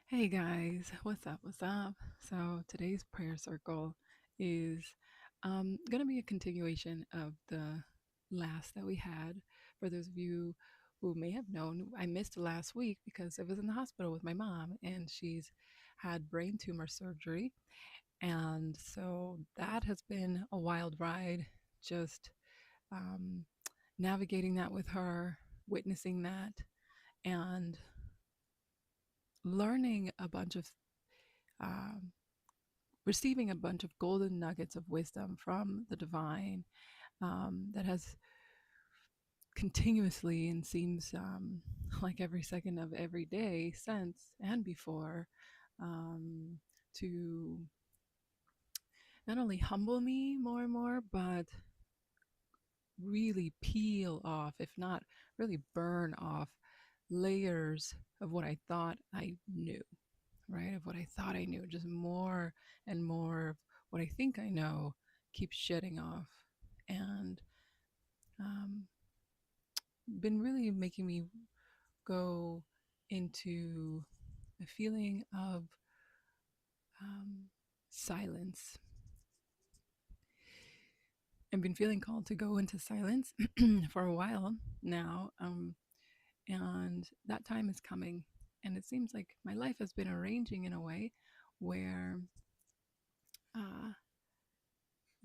Hey guys, what's up? What's up? So today's prayer circle is going to be a continuation of the last that we had. For those of you who may have known, I missed last week because I was in the hospital with my mom and she's had brain tumor surgery. And so that has been a wild ride, just um, navigating that with her, witnessing that, and learning a bunch of um, receiving a bunch of golden nuggets of wisdom from the divine that has continuously and seems like every second of every day since and before um, to not only humble me more and more, but really peel off, if not really burn off, layers of what I thought I knew, right? Of what I thought I knew, just more and more of what I think I know keeps shedding off. And um, been really making me go into a feeling of um, silence. I've been feeling called to go into silence for a while now, and that time is coming. And it seems like my life has been arranging in a way where uh,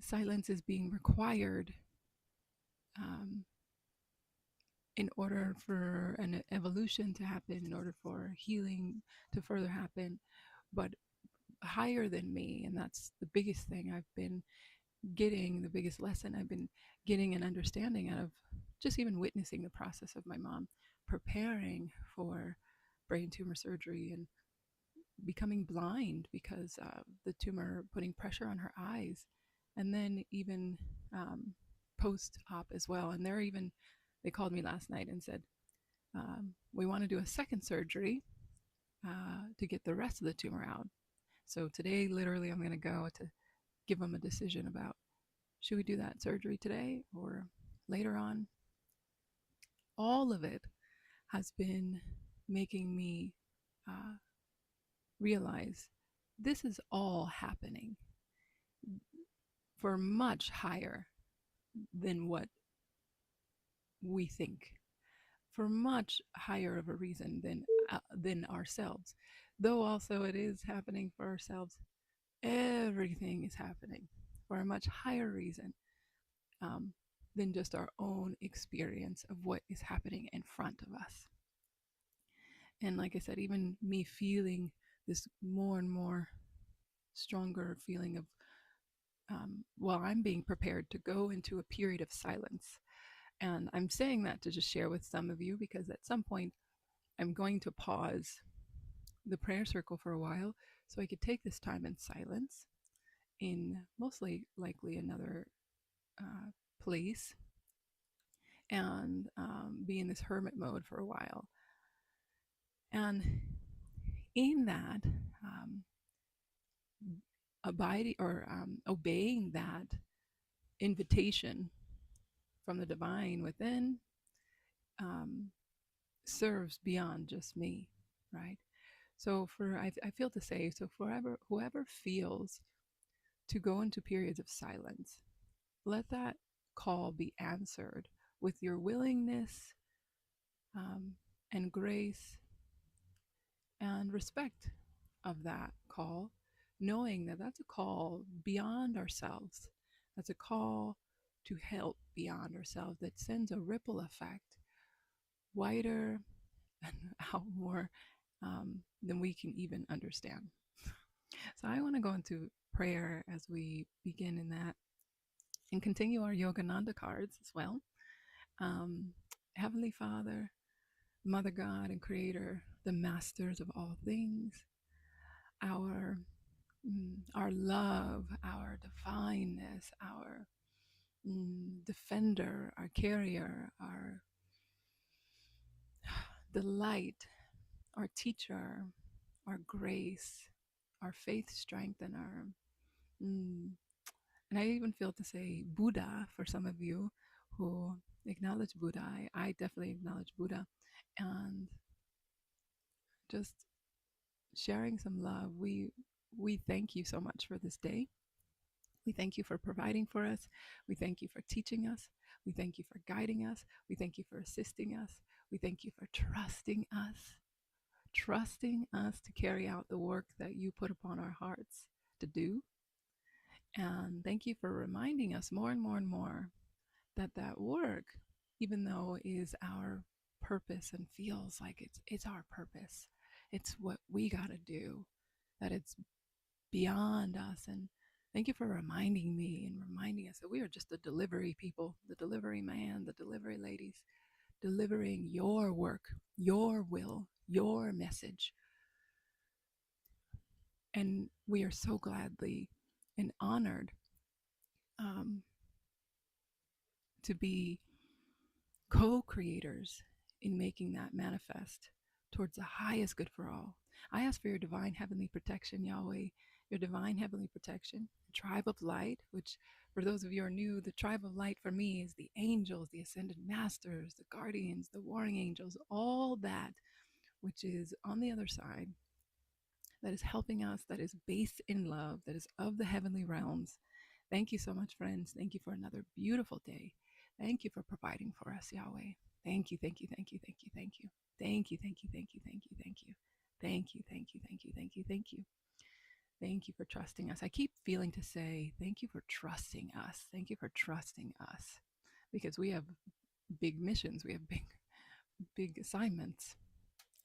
silence is being required um, in order for an evolution to happen, in order for healing to further happen, but higher than me. And that's the biggest thing I've been getting, the biggest lesson I've been getting and understanding out of just even witnessing the process of my mom preparing for brain tumor surgery and becoming blind because of the tumor putting pressure on her eyes. And then even post op as well. And they called me last night and said, we want to do a second surgery to get the rest of the tumor out. So today, literally, I'm going to go to give them a decision about should we do that surgery today or later on. All of it has been making me uh, realize this is all happening for much higher than what we think, for much higher of a reason than ourselves. Though also it is happening for ourselves, everything is happening for a much higher reason um, than just our own experience of what is happening in front of us. And like I said, even me feeling this more and more stronger feeling of, well, I'm being prepared to go into a period of silence. And I'm saying that to just share with some of you because at some point I'm going to pause the prayer circle for a while so I could take this time in silence in mostly likely another place and be in this hermit mode for a while. And in that, um, abiding or obeying that invitation from the divine within um, serves beyond just me, right? So I feel to say, so forever, whoever feels to go into periods of silence, let that call be answered with your willingness um, and grace and respect of that call, knowing that that's a call beyond ourselves. That's a call to help beyond ourselves that sends a ripple effect wider and out more than we can even understand. So I want to go into prayer as we begin in that and continue our Yogananda cards as well. Um, Heavenly Father, Mother God and Creator, the masters of all things, our our love, our divineness, our defender, our carrier, our delight, our teacher, our grace, our faith, strength, and our and I even feel to say Buddha for some of you who acknowledge Buddha. I definitely acknowledge Buddha, and just sharing some love. We thank you so much for this day. We thank you for providing for us. We thank you for teaching us. We thank you for guiding us. We thank you for assisting us. We thank you for trusting us to carry out the work that you put upon our hearts to do. And thank you for reminding us more and more and more that that work, even though is our purpose and feels like it's our purpose, it's what we got to do, that it's beyond us. And thank you for reminding me and reminding us that we are just the delivery people, the delivery man, the delivery ladies, delivering your work, your will, your message. And we are so gladly and honored um, to be co-creators in making that manifest towards the highest good for all. I ask for your divine heavenly protection, Yahweh, your divine heavenly protection, tribe of light, which for those of you who are new, the tribe of light for me is the angels, the ascended masters, the guardians, the warring angels, all that which is on the other side, that is helping us, that is based in love, that is of the heavenly realms. Thank you so much, friends. Thank you for another beautiful day. Thank you for providing for us, Yahweh. Thank you, thank you, thank you, thank you, thank you. Thank you, thank you, thank you, thank you, thank you. Thank you, thank you, thank you, thank you, thank you. Thank you for trusting us. I keep feeling to say, thank you for trusting us. Thank you for trusting us. Because we have big missions, we have big assignments.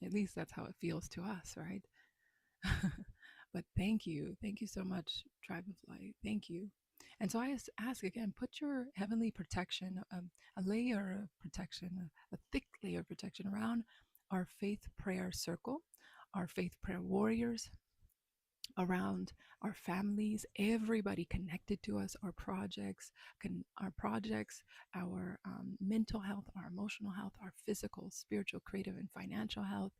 At least that's how it feels to us, right? But thank you. Thank you so much, Tribe of Light. Thank you. And so I ask again, put your heavenly protection, a layer of protection, a thick layer of protection around our faith prayer circle, our faith prayer warriors, around our families, everybody connected to us, our mental health, our emotional health, our physical, spiritual, creative, and financial health.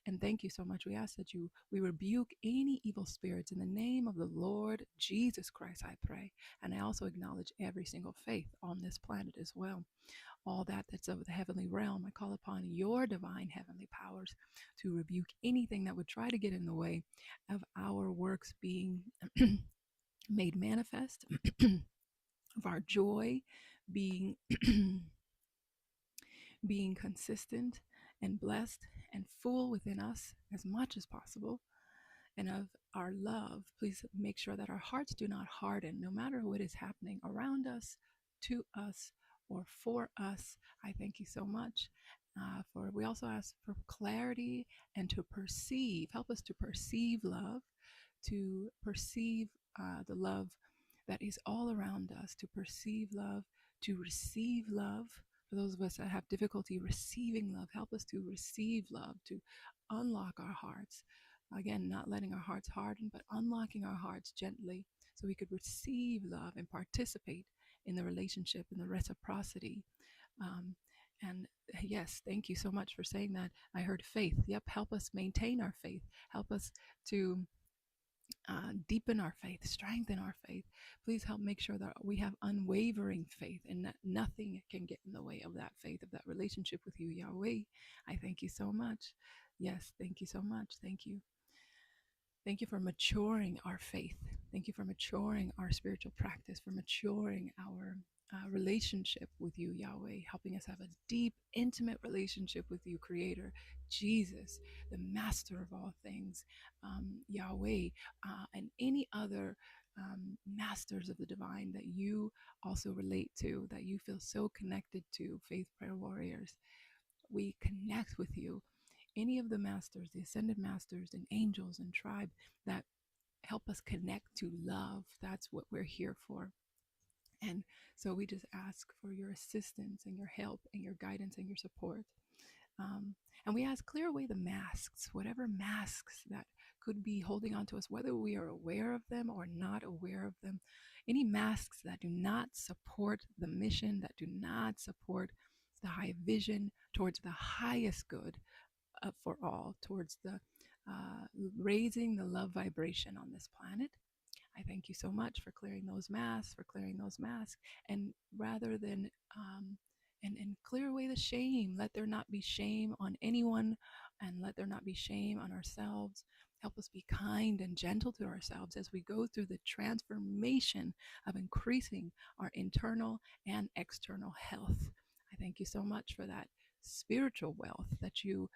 And thank you so much. We ask that we rebuke any evil spirits in the name of the Lord Jesus Christ, I pray. And I also acknowledge every single faith on this planet as well. All that's of the heavenly realm. I call upon your divine heavenly powers to rebuke anything that would try to get in the way of our works being made manifest, of our joy being being consistent and blessed and full within us as much as possible, and of our love. Please make sure that our hearts do not harden no matter what is happening around us, to us, or for us. I thank you so much. We also ask for clarity and to perceive. Help us to perceive love, to perceive the love that is all around us, to perceive love, to receive love. For those of us that have difficulty receiving love, help us to receive love, to unlock our hearts. Again, not letting our hearts harden, but unlocking our hearts gently so we could receive love and participate in the relationship and the reciprocity. And yes, thank you so much for saying that. I heard faith. Yep, help us maintain our faith. Help us to deepen our faith, strengthen our faith. Please help make sure that we have unwavering faith and that nothing can get in the way of that faith, of that relationship with you, Yahweh. I thank you so much. Yes, thank you so much. Thank you. Thank you for maturing our faith. Thank you for maturing our spiritual practice, for maturing our relationship with you, Yahweh, helping us have a deep, intimate relationship with you, Creator, Jesus, the Master of all things, Yahweh, and any other masters of the divine that you also relate to, that you feel so connected to, Faith Prayer Warriors. We connect with you. Any of the masters, the ascended masters and angels and tribe that help us connect to love, that's what we're here for. And so we just ask for your assistance and your help and your guidance and your support. And we ask, clear away the masks, whatever masks that could be holding on to us, whether we are aware of them or not aware of them. Any masks that do not support the mission, that do not support the high vision towards the highest good for all, towards the raising the love vibration on this planet. I thank you so much for clearing those masks, and rather than and clear away the shame. Let there not be shame on anyone, and let there not be shame on ourselves. Help us be kind and gentle to ourselves as we go through the transformation of increasing our internal and external health. I thank you so much for that spiritual wealth that you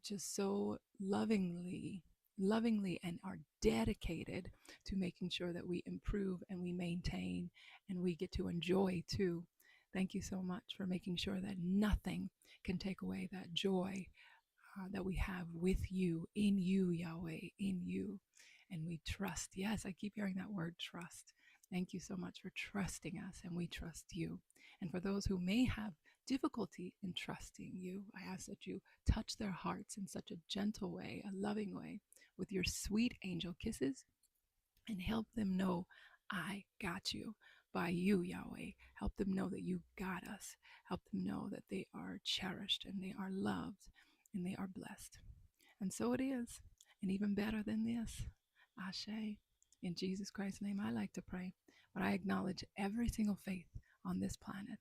just so lovingly and are dedicated to making sure that we improve and we maintain and we get to enjoy too. Thank you so much for making sure that nothing can take away that joy that we have with you, in you, Yahweh, in you. And we trust. Yes, I keep hearing that word trust. Thank you so much for trusting us, and we trust you. And for those who may have difficulty in trusting you, I ask that you touch their hearts in such a gentle way, a loving way, with your sweet angel kisses, and help them know I got you by you, Yahweh. Help them know that you got us. Help them know that they are cherished and they are loved and they are blessed. And so it is. And even better than this, Ashe. In Jesus Christ's name, I like to pray, but I acknowledge every single faith on this planet.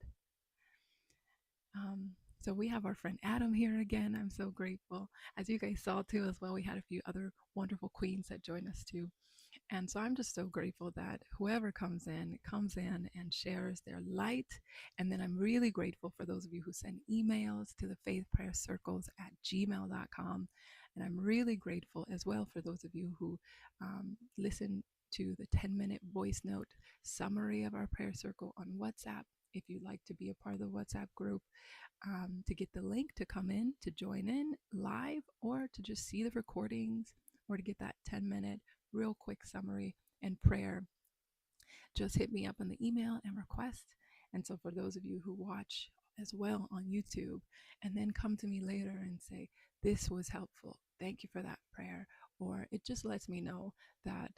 So we have our friend Adam here again. I'm so grateful. As you guys saw too, as well, we had a few other wonderful queens that joined us too. And so I'm just so grateful that whoever comes in and shares their light. And then I'm really grateful for those of you who send emails to the faithprayercircles@gmail.com. And I'm really grateful as well for those of you who listen to the 10-minute voice note summary of our prayer circle on WhatsApp. If you'd like to be a part of the WhatsApp group, to get the link to come in, to join in live, or to just see the recordings, or to get that 10-minute real quick summary and prayer, just hit me up in the email and request. And so for those of you who watch as well on YouTube and then come to me later and say, this was helpful, thank you for that prayer, or it just lets me know that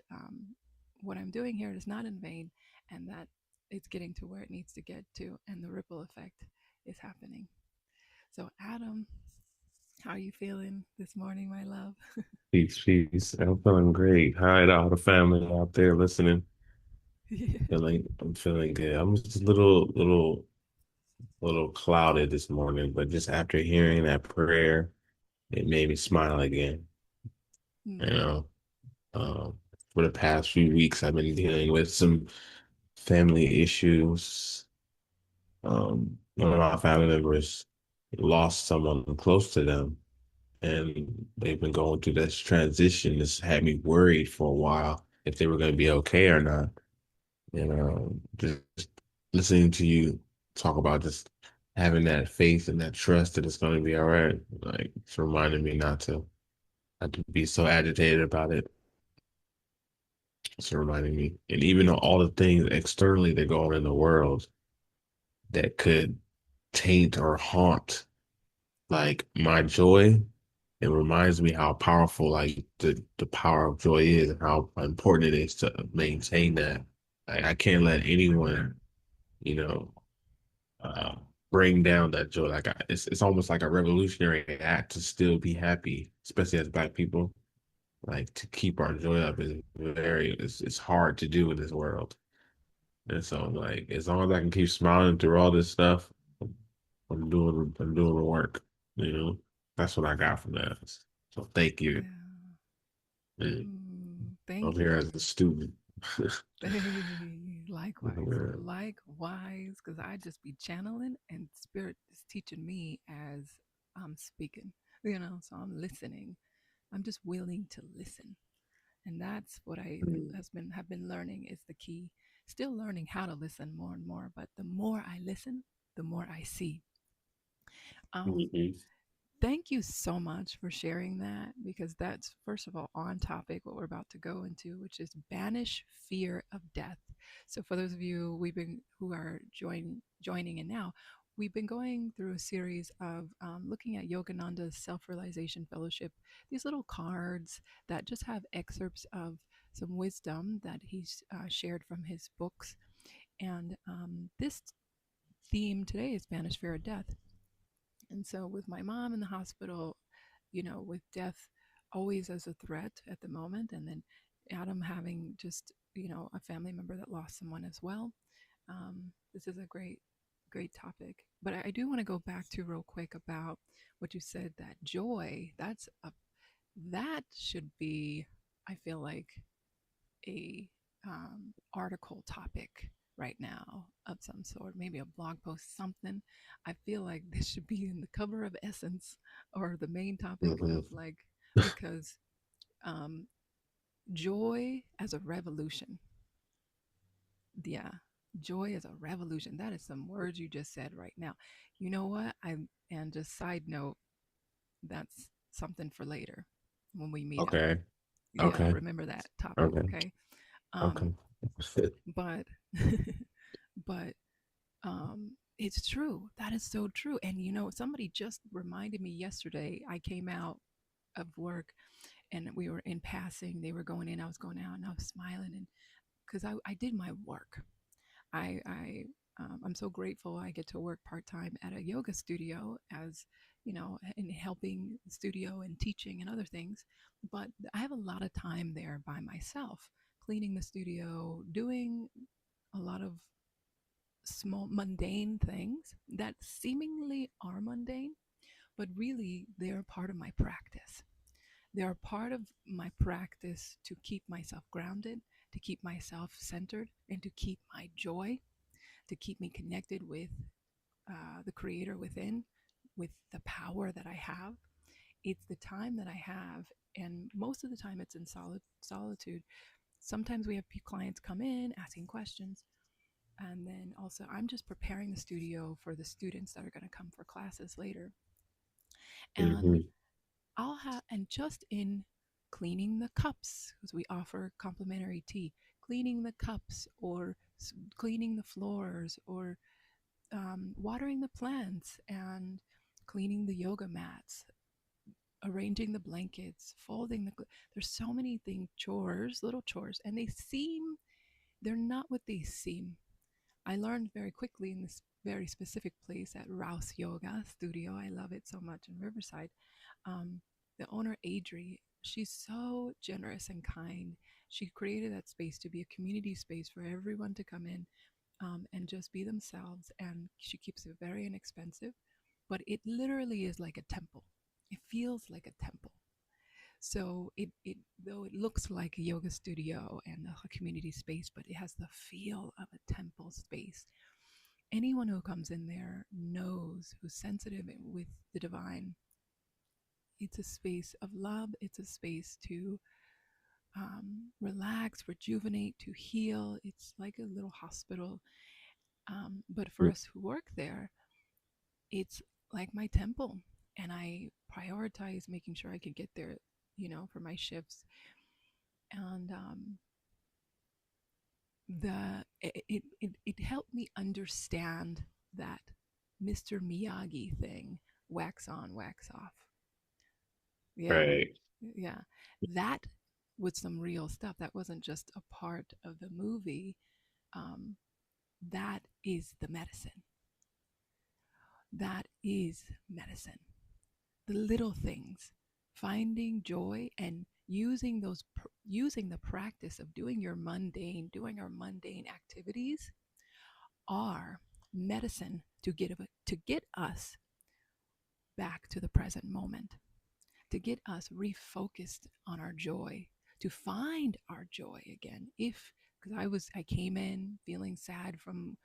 what I'm doing here is not in vain and that it's getting to where it needs to get to and the ripple effect is happening. So Adam, how are you feeling this morning, my love? Peace, peace. I'm feeling great. Hi to all the family out there listening. I'm feeling good. I'm just a little clouded this morning, but just after hearing that prayer, it made me smile again. You Mm, know, um, for the past few weeks, I've been dealing with some family issues. One of my family members lost someone close to them, and they've been going through this transition. This had me worried for a while if they were going to be okay or not. Just listening to you talk about just having that faith and that trust that it's going to be all right. Like it's reminding me not to be so agitated about it. It's reminding me, and even all the things externally that go on in the world that could taint or haunt like my joy. It reminds me how powerful like the power of joy is and how important it is to maintain that. Like I can't let anyone, you know, uh, bring down that joy. It's almost like a revolutionary act to still be happy, especially as Black people. Like to keep our joy up is it's hard to do in this world. And so like as long as I can keep smiling through all this stuff, I'm doing the work. You know, that's what I got from that. So thank you. yeah. And I'm Thank here you. as a student. Hey, likewise, Yeah. likewise, because I just be channeling and spirit is teaching me as I'm speaking, so I'm listening. I'm just willing to listen. And that's what I have been learning is the key. Still learning how to listen more and more, but the more I listen, the more I see. Um, Mhm. Thank you so much for sharing that because that's, first of all, on topic, what we're about to go into, which is banish fear of death. So, for those of you who are joining in now, we've been going through a series of looking at Yogananda's Self Realization Fellowship, these little cards that just have excerpts of some wisdom that he's shared from his books. And this theme today is banish fear of death. And so, with my mom in the hospital, with death always as a threat at the moment, and then Adam having just, a family member that lost someone as well, this is a great, great topic. But I do want to go back to real quick about what you said that joy, that should be, I feel like, a article topic right now of some sort, maybe a blog post, something. I feel like this should be in the cover of Essence or the main topic Hmm. of like, because um, joy as a revolution. Yeah, joy as a revolution. That is some words you just said right now. You know what? And just side note, that's something for later when we meet up. Okay. Yeah, Okay. remember that topic, Okay. okay? Um, Okay. but but it's true. That is so true. And somebody just reminded me yesterday. I came out of work and we were in passing. They were going in. I was going out, and I was smiling, and because I did my work. I'm so grateful I get to work part time at a yoga studio as in helping the studio and teaching and other things. But I have a lot of time there by myself, cleaning the studio, doing a lot of small mundane things that seemingly are mundane, but really they're part of my practice. They're part of my practice to keep myself grounded, to keep myself centered, and to keep my joy, to keep me connected with the creator within, with the power that I have. It's the time that I have, and most of the time it's in solitude. Sometimes we have clients come in asking questions, and then also I'm just preparing the studio for the students that are going to come for classes later. And Hmm. and just in cleaning the cups, because we offer complimentary tea, cleaning the cups or cleaning the floors or watering the plants and cleaning the yoga mats, arranging the blankets, folding there's so many things, chores, little chores, and they're not what they seem. I learned very quickly in this very specific place at Rouse Yoga Studio. I love it so much in Riverside. Um, the owner, Adri, she's so generous and kind. She created that space to be a community space for everyone to come in and just be themselves. And she keeps it very inexpensive, but it literally is like a temple. It feels like a temple. So it though it looks like a yoga studio and a community space, but it has the feel of a temple space. Anyone who comes in there knows, who's sensitive with the divine. It's a space of love. It's a space to relax, rejuvenate, to heal. It's like a little hospital. But for us who work there, it's like my temple. And I prioritize making sure I could get there, for my shifts. And it helped me understand that Mr. Miyagi thing, wax on, wax off. Yeah, Right. yeah. That was some real stuff. That wasn't just a part of the movie. Um, that is the medicine. That is medicine. The little things, finding joy and using the practice of doing our mundane activities are medicine to get us back to the present moment, to get us refocused on our joy, to find our joy again. If because I came in feeling sad from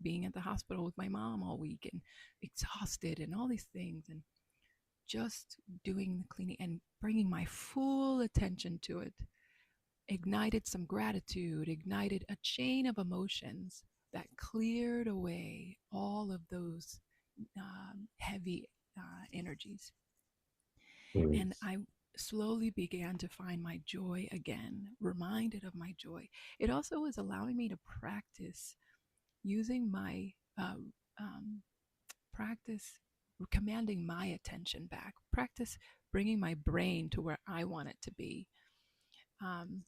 being at the hospital with my mom all week and exhausted and all these things, and just doing the cleaning and bringing my full attention to it ignited some gratitude, ignited a chain of emotions that cleared away all of those heavy energies. Mm. And I slowly began to find my joy again, reminded of my joy. It also was allowing me to practice using my um, practice commanding my attention back, practice bringing my brain to where I want it to be, um,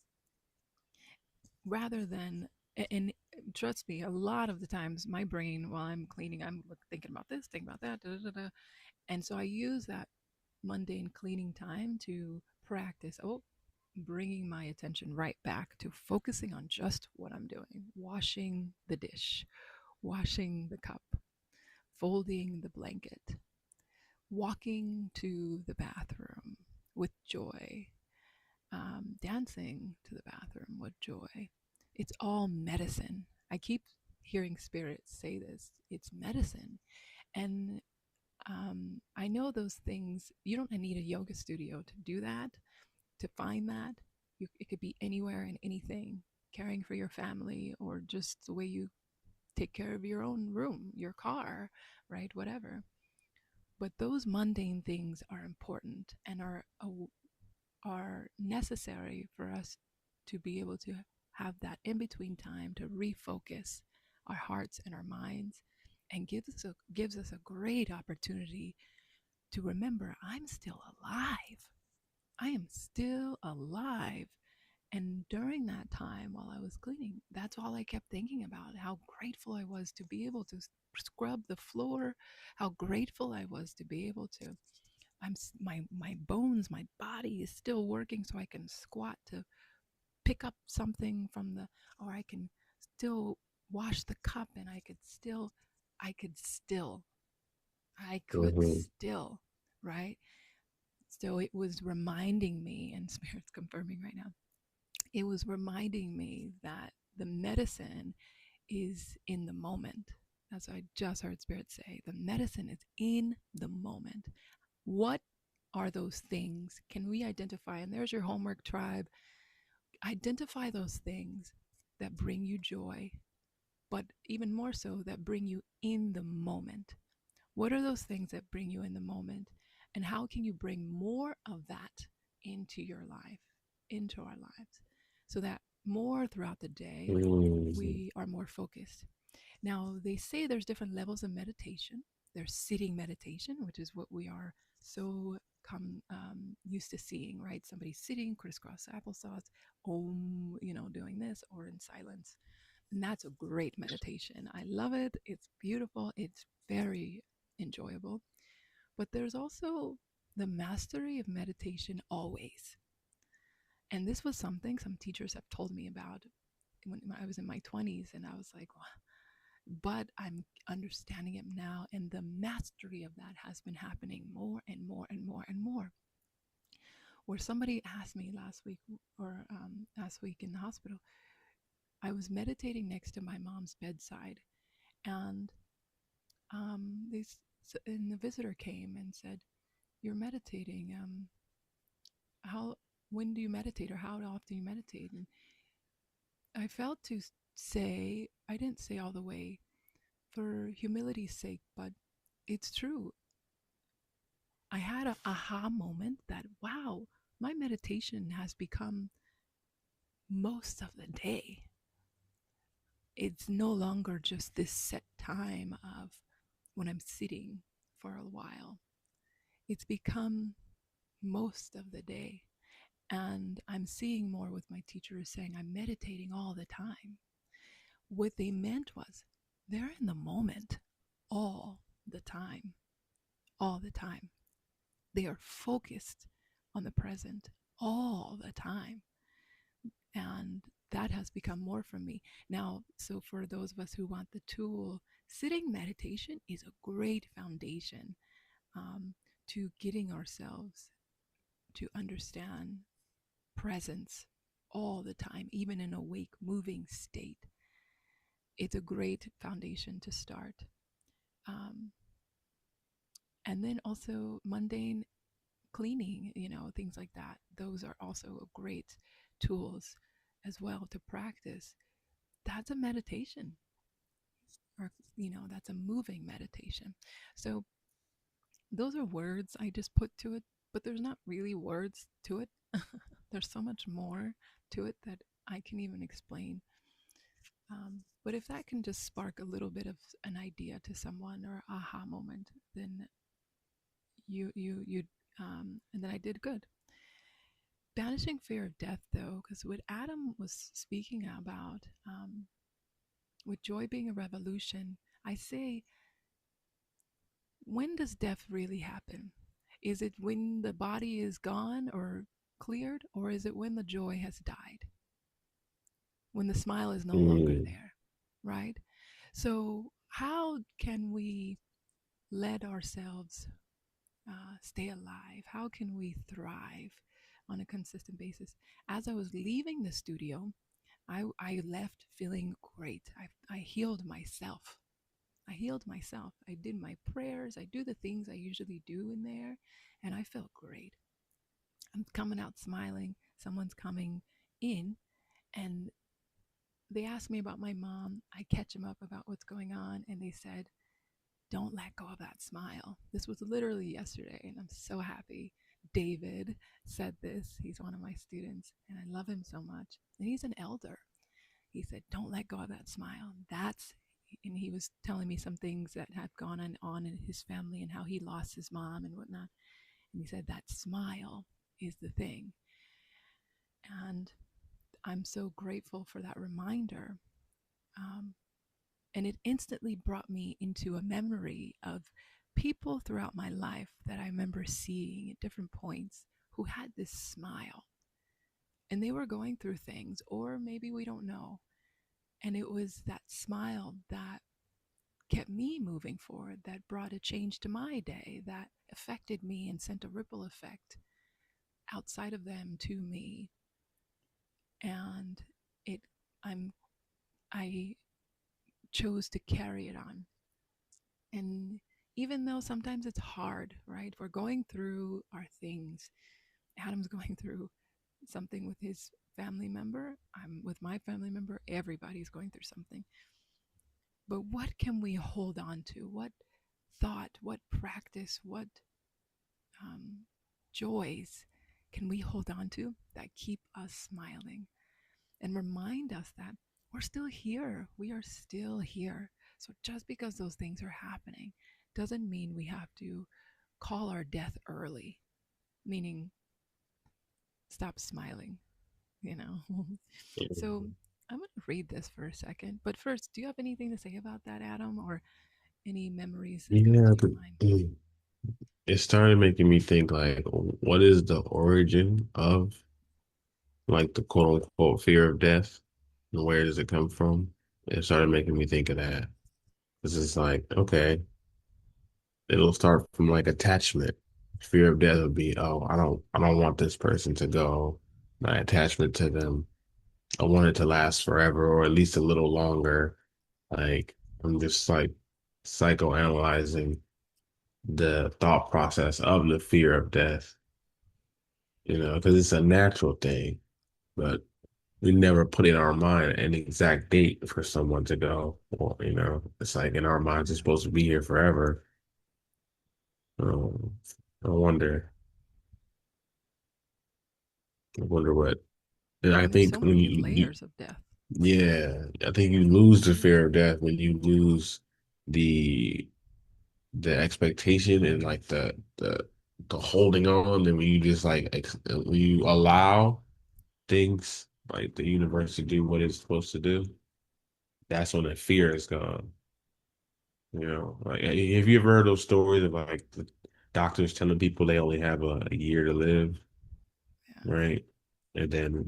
rather than and trust me, a lot of the times my brain while I'm cleaning, I'm thinking about this, thinking about that, da, da, da, da. And so I use that mundane cleaning time to practice bringing my attention right back to focusing on just what I'm doing, washing the dish, washing the cup, folding the blanket, walking to the bathroom with joy, dancing to the bathroom with joy. It's all medicine. I keep hearing spirits say this. It's medicine. And I know those things, you don't need a yoga studio to do that, to find that. It could be anywhere and anything, caring for your family or just the way you take care of your own room, your car, right? Whatever. But those mundane things are important and are necessary for us to be able to have that in between time to refocus our hearts and our minds, and gives us a great opportunity to remember I'm still alive. I am still alive. And during that time while I was cleaning, that's all I kept thinking about, how grateful I was to be able to scrub the floor, how grateful I was to be able to my bones, my body is still working so I can squat to pick up something from the, or I can still wash the cup, and I could still I could Hmm. still, right? So it was reminding me, and Spirit's confirming right now, it was reminding me that the medicine is in the moment. That's what I just heard Spirit say. The medicine is in the moment. What are those things? Can we identify? And there's your homework, tribe. Identify those things that bring you joy, but even more so, that bring you in the moment. What are those things that bring you in the moment? And how can you bring more of that into your life, into our lives, so that more throughout the day, Hmm. we are more focused? Now, they say there's different levels of meditation. There's sitting meditation, which is what we are so used to seeing, right? Somebody sitting, crisscross applesauce, doing this, or in silence. And that's a great meditation. I love it. It's beautiful. It's very enjoyable. But there's also the mastery of meditation always. And this was something some teachers have told me about when I was in my 20s. And I was like, well, but I'm understanding it now. And the mastery of that has been happening more and more and more and more. Where somebody asked me last week in the hospital, I was meditating next to my mom's bedside, and and the visitor came and said, "You're meditating. How when do you meditate, or how often do you meditate?" And I felt to say, I didn't say all the way for humility's sake, but it's true. I had a aha moment that, wow, my meditation has become most of the day. It's no longer just this set time of when I'm sitting for a while. It's become most of the day. And I'm seeing more with my teachers saying I'm meditating all the time. What they meant was they're in the moment all the time, all the time. They are focused on the present all the time. And that has become more for me. Now, so for those of us who want the tool, sitting meditation is a great foundation um, to getting ourselves to understand presence all the time, even in a awake, moving state. It's a great foundation to start. Um, and then also mundane cleaning, things like that. Those are also great tools as well to practice. That's a meditation, or, that's a moving meditation. So those are words I just put to it, but there's not really words to it. There's so much more to it that I can even explain. But if that can just spark a little bit of an idea to someone, or aha moment, then and then I did good. Banishing fear of death, though, because what Adam was speaking about, with joy being a revolution, I say, when does death really happen? Is it when the body is gone or cleared, or is it when the joy has died? When the smile is no longer Hmm. there, right? So, how can we let ourselves stay alive? How can we thrive on a consistent basis? As I was leaving the studio, I left feeling great. I healed myself. I healed myself. I did my prayers. I do the things I usually do in there, and I felt great. I'm coming out smiling. Someone's coming in, and they asked me about my mom. I catch them up about what's going on, and they said, don't let go of that smile. This was literally yesterday, and I'm so happy. David said this. He's one of my students, and I love him so much. And he's an elder. He said, don't let go of that smile. And he was telling me some things that have gone on in his family and how he lost his mom and whatnot. And he said, that smile is the thing. And I'm so grateful for that reminder. Um, and it instantly brought me into a memory of people throughout my life that I remember seeing at different points who had this smile. And they were going through things, or maybe we don't know. And it was that smile that kept me moving forward, that brought a change to my day, that affected me and sent a ripple effect outside of them to me. And it I'm I chose to carry it on. And even though sometimes it's hard, right? We're going through our things. Adam's going through something with his family member. I'm with my family member. Everybody's going through something. But what can we hold on to? What thought, what practice, what um, joys can we hold on to that keep us smiling and remind us that we're still here? We are still here. So just because those things are happening doesn't mean we have to call our death early, meaning stop smiling, you know? So I'm going to read this for a second. But first, do you have anything to say about that, Adam, or any memories that come Yeah, to your mind? it started making me think like, what is the origin of like the quote unquote fear of death? And where does it come from? It started making me think of that. This is like, okay, it'll start from like attachment. Fear of death would be, oh, I don't want this person to go. My attachment to them, I want it to last forever or at least a little longer. Like I'm just like psychoanalyzing the thought process of the fear of death, because it's a natural thing, but we never put in our mind an exact date for someone to go. Or, it's like in our minds, it's supposed to be here forever. Um, I wonder, I wonder what, and I And there's think so when many layers of death. yeah, I think you lose the fear of death when you lose the the expectation and like the holding on, and when you just like when you allow things like the universe to do what it's supposed to do, that's when the fear is gone. Like have you ever heard those stories of like the doctors telling people they only have a year to live, Yeah. right? And then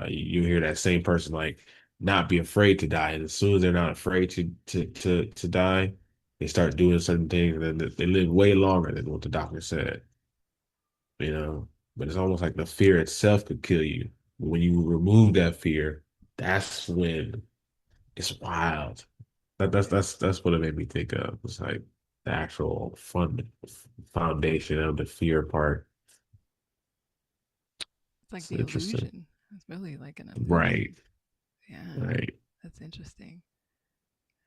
you hear that same person like not be afraid to die, and as soon as they're not afraid to die, they start doing certain things, and then they live way longer than what the doctor said. you know. But it's almost like the fear itself could kill you. When you remove that fear, that's when it's wild. Yeah. That's what it made me think of. It's like the actual foundation of the fear part. It's like It's the interesting. illusion. It's really like an Right. illusion. Yeah. Right. That's interesting.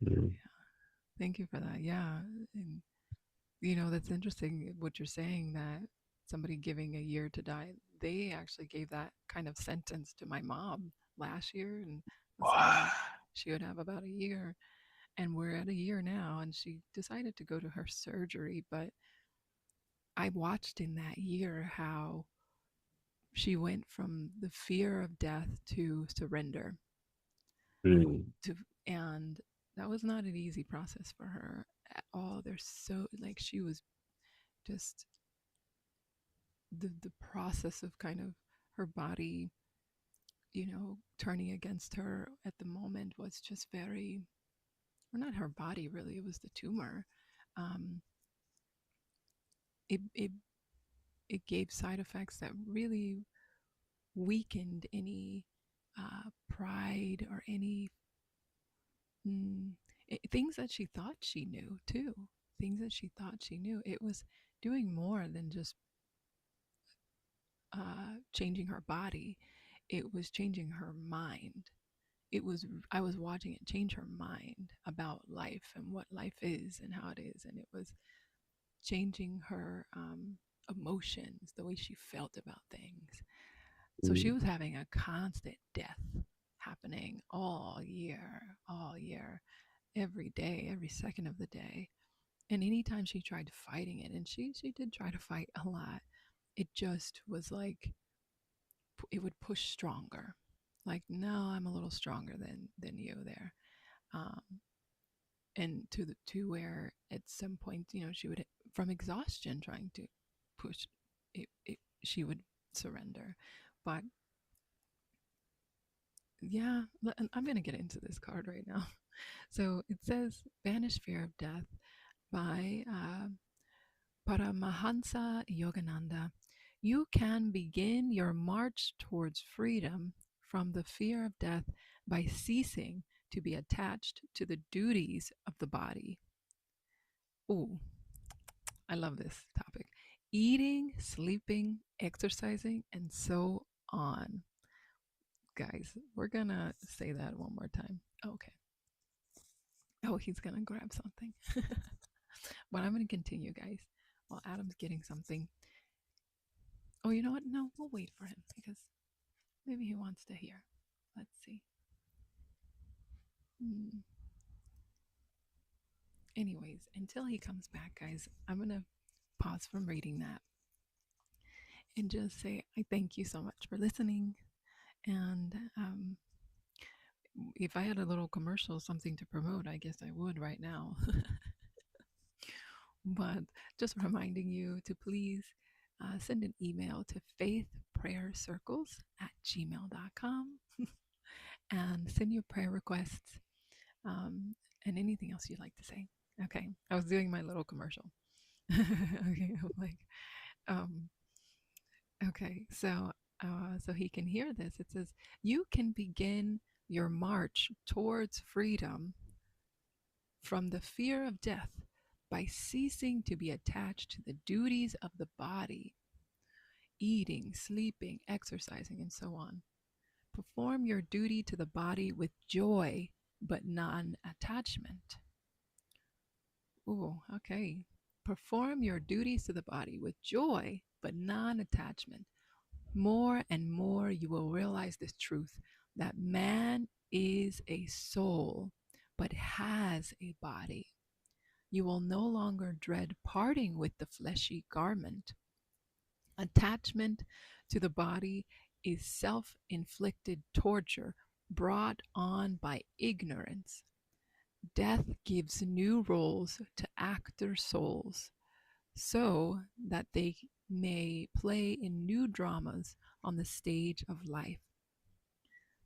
Mm. Yeah. Thank you for that. Yeah. And, that's interesting what you're saying that somebody giving a year to die, they actually gave that kind of sentence to my mom last year and was saying she would have about a year. And we're at a year now, and she decided to go to her surgery. But I watched in that year how she went from the fear of death to surrender Mm. to and that was not an easy process for her at all. There's so like she was just the process of kind of her body, turning against her at the moment was just very, or not her body really, it was the tumor. um it it gave side effects that really weakened any pride or any mm, things that she thought she knew too. Things that she thought she knew. It was doing more than just changing her body. It was changing her mind. It was I was watching it change her mind about life and what life is and how it is, and it was changing her emotions, the way she felt about things. So she Mm. was having a constant death happening all year, every day, every second of the day. And anytime she tried fighting it, and she did try to fight a lot, it just was like it would push stronger. Like, no, I'm a little stronger than you there. Um, and to where at some point, she would from exhaustion trying to push she would surrender. But yeah, I'm going to get into this card right now. So it says Banish Fear of Death by Paramahansa Yogananda. You can begin your march towards freedom from the fear of death by ceasing to be attached to the duties of the body. Ooh, I love this topic. Eating, sleeping, exercising, and so on. Guys, we're gonna say that one more time. Okay. Oh, he's gonna grab something. But I'm gonna continue, guys, while Adam's getting something. Oh, you know what? No, we'll wait for him because maybe he wants to hear. Let's see. Hmm. Anyways, until he comes back, guys, I'm gonna pause from reading that and just say I thank you so much for listening. And if I had a little commercial, something to promote, I guess I would right now. But just reminding you to please send an email to faithprayercircles@gmail.com and send your prayer requests um, and anything else you'd like to say. Okay, I was doing my little commercial. Okay, I'm like, um, okay, so he can hear this. It says, you can begin your march towards freedom from the fear of death by ceasing to be attached to the duties of the body, eating, sleeping, exercising, and so on. Perform your duty to the body with joy, but non attachment. Ooh, okay. Perform your duties to the body with joy, but non attachment. More and more you will realize this truth that man is a soul, but has a body. You will no longer dread parting with the fleshy garment. Attachment to the body is self inflicted torture brought on by ignorance. Death gives new roles to actor souls so that they may play in new dramas on the stage of life.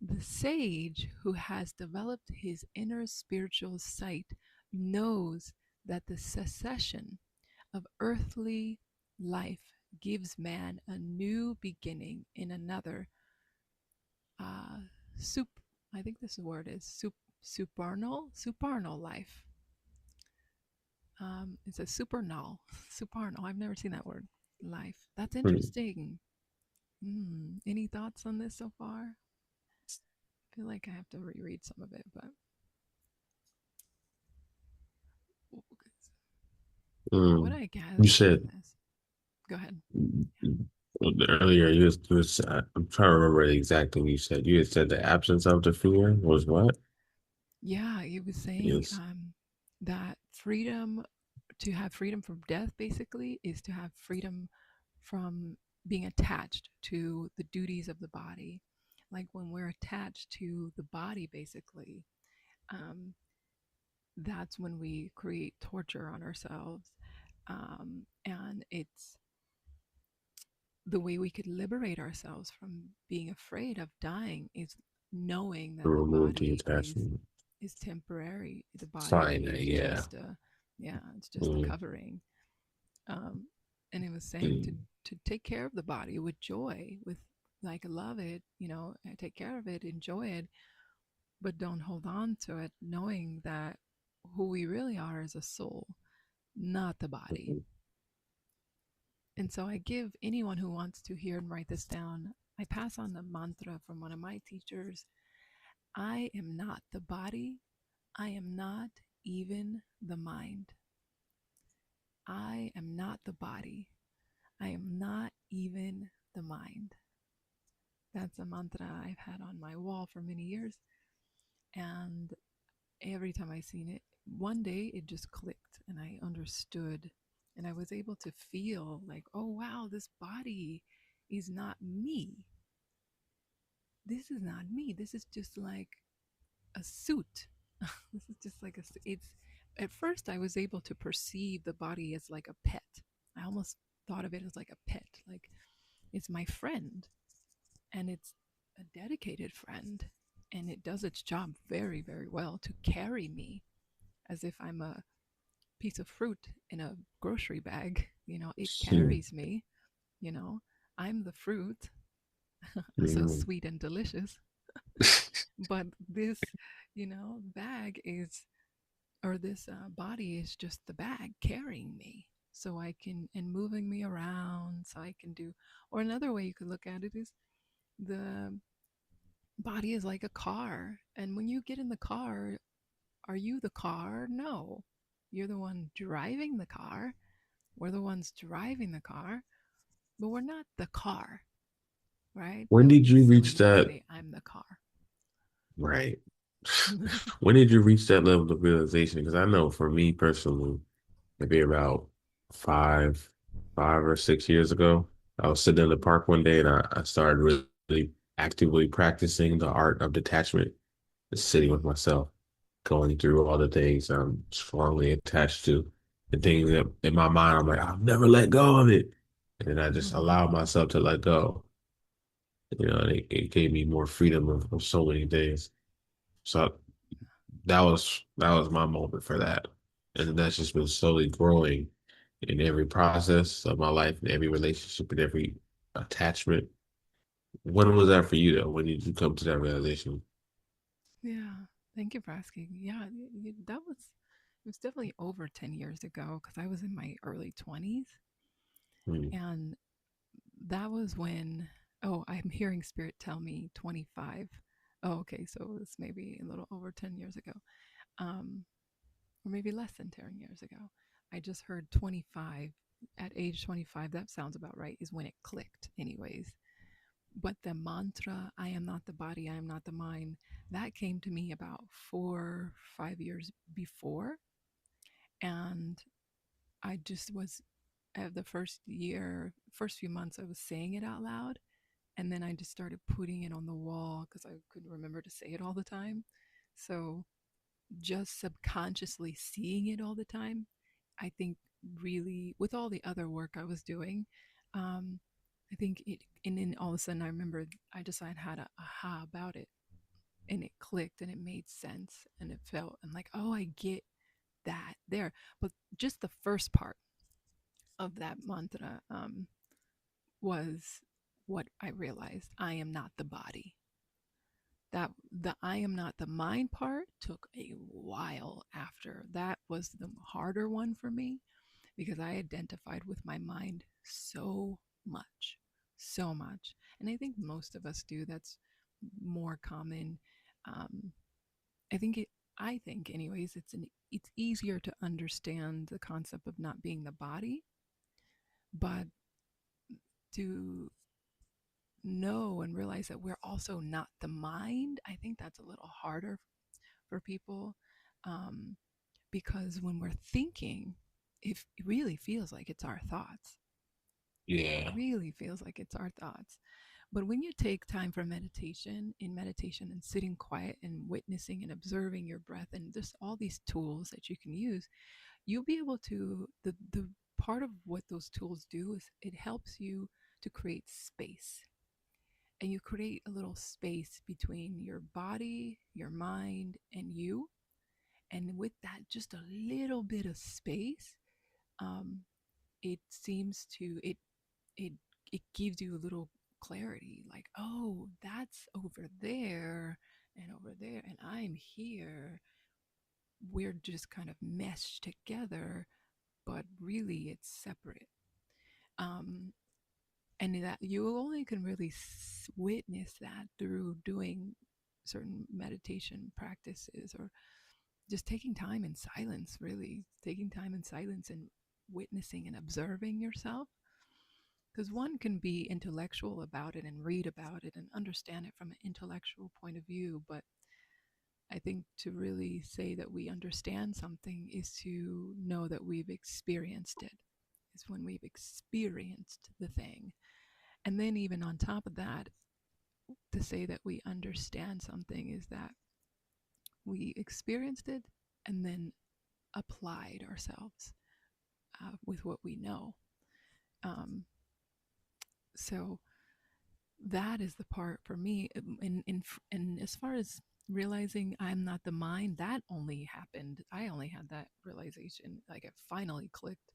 The sage who has developed his inner spiritual sight knows that the cessation of earthly life gives man a new beginning in another uh, sup. I think this word is supernal life. It's a supernal. I've never seen that word. Life. That's Mm. interesting. Any thoughts on this so far? I feel like I have to reread some of it, but what Mm. I You gathered from said this. Go ahead. earlier, I'm trying to remember exactly what you said. You had said the absence of the fear was what? Yeah, he was saying Yes. that freedom, to have freedom from death, basically, is to have freedom from being attached to the duties of the body. Like when we're attached to the body, basically, um, that's when we create torture on ourselves. And it's the way we could liberate ourselves from being afraid of dying is knowing To that the remove the body attachment. is temporary. The body Fine, is yeah. just a, yeah, it's just a Mm. covering. Um, And it was saying Mm. to take care of the body with joy, with like love it, take care of it, enjoy it, but don't hold on to it, knowing that who we really are is a soul, not the body. And so I give anyone who wants to hear and write this down, I pass on the mantra from one of my teachers. I am not the body. I am not even the mind. I am not the body. I am not even the mind. That's a mantra I've had on my wall for many years. And every time I seen it, one day it just clicked and I understood. And I was able to feel like, oh, wow, this body is not me. This is not me. This is just like a suit. This is just like it's at first I was able to perceive the body as like a pet. I almost thought of it as like a pet, like it's my friend and it's a dedicated friend and it does its job very, very well to carry me as if I'm a piece of fruit in a grocery bag. It Mm. carries me, you know. I'm the fruit, so Mm. sweet and delicious. But this, bag is, or this body is just the bag carrying me. So I can, and moving me around, so I can do, or another way you could look at it is the body is like a car. And when you get in the car, are you the car? No. You're the one driving the car. We're the ones driving the car, but we're not the car, right? When did you So reach you could that? say, I'm the car. Right. When did you reach that level of realization? Because I know for me personally, maybe about five, 5 or 6 years ago, I was sitting in the park one day and I started really actively practicing the art of detachment, just sitting with myself, going through all the things I'm strongly attached to, the things that in my mind I'm like, I'll never let go of it. And then I just allowed myself to let go. And it gave me more freedom of so many things. So that was my moment for that. And that's just been slowly growing in every process of my life, in every relationship, in every attachment. When was that for you though? When did you come to that realization? Yeah, thank you for asking. Yeah, that was, it was definitely over 10 years ago because I was in my early 20s. Hmm. And that was when, oh, I'm hearing Spirit tell me 25. Oh, okay, so it was maybe a little over 10 years ago, um, or maybe less than 10 years ago. I just heard 25. At age 25, that sounds about right, is when it clicked, anyways. But the mantra, I am not the body, I am not the mind, that came to me about 4, 5 years before. And I just was, the first year, first few months, I was saying it out loud. And then I just started putting it on the wall because I couldn't remember to say it all the time. So just subconsciously seeing it all the time, I think really, with all the other work I was doing, um, I think it, and then all of a sudden I remember I decided how to aha about it and it clicked and it made sense and it felt, and like, oh, I get that there. But just the first part of that mantra was what I realized. I am not the body. That the I am not the mind part took a while after. That was the harder one for me because I identified with my mind so much, so much. And I think most of us do. That's more common. Um, I think it. I think, anyways, it's easier to understand the concept of not being the body, but to know and realize that we're also not the mind. I think that's a little harder for people, um, because when we're thinking, it really feels like it's our thoughts. It Yeah. really feels like it's our thoughts. But when you take time for meditation, in meditation and sitting quiet and witnessing and observing your breath and just all these tools that you can use, you'll be able to, the part of what those tools do is it helps you to create space. And you create a little space between your body, your mind, and you. And with that, just a little bit of space, um, it seems to it it gives you a little clarity, like, oh, that's over there and over there, and I'm here. We're just kind of meshed together, but really it's separate. Um, and that you only can really witness that through doing certain meditation practices, or just taking time in silence, really taking time in silence and witnessing and observing yourself. Because one can be intellectual about it and read about it and understand it from an intellectual point of view, but I think to really say that we understand something is to know that we've experienced it. It's when we've experienced the thing. And then, even on top of that, to say that we understand something is that we experienced it and then applied ourselves with what we know. Um, so that is the part for me. And as far as realizing I'm not the mind, that only happened. I only had that realization, like it finally clicked,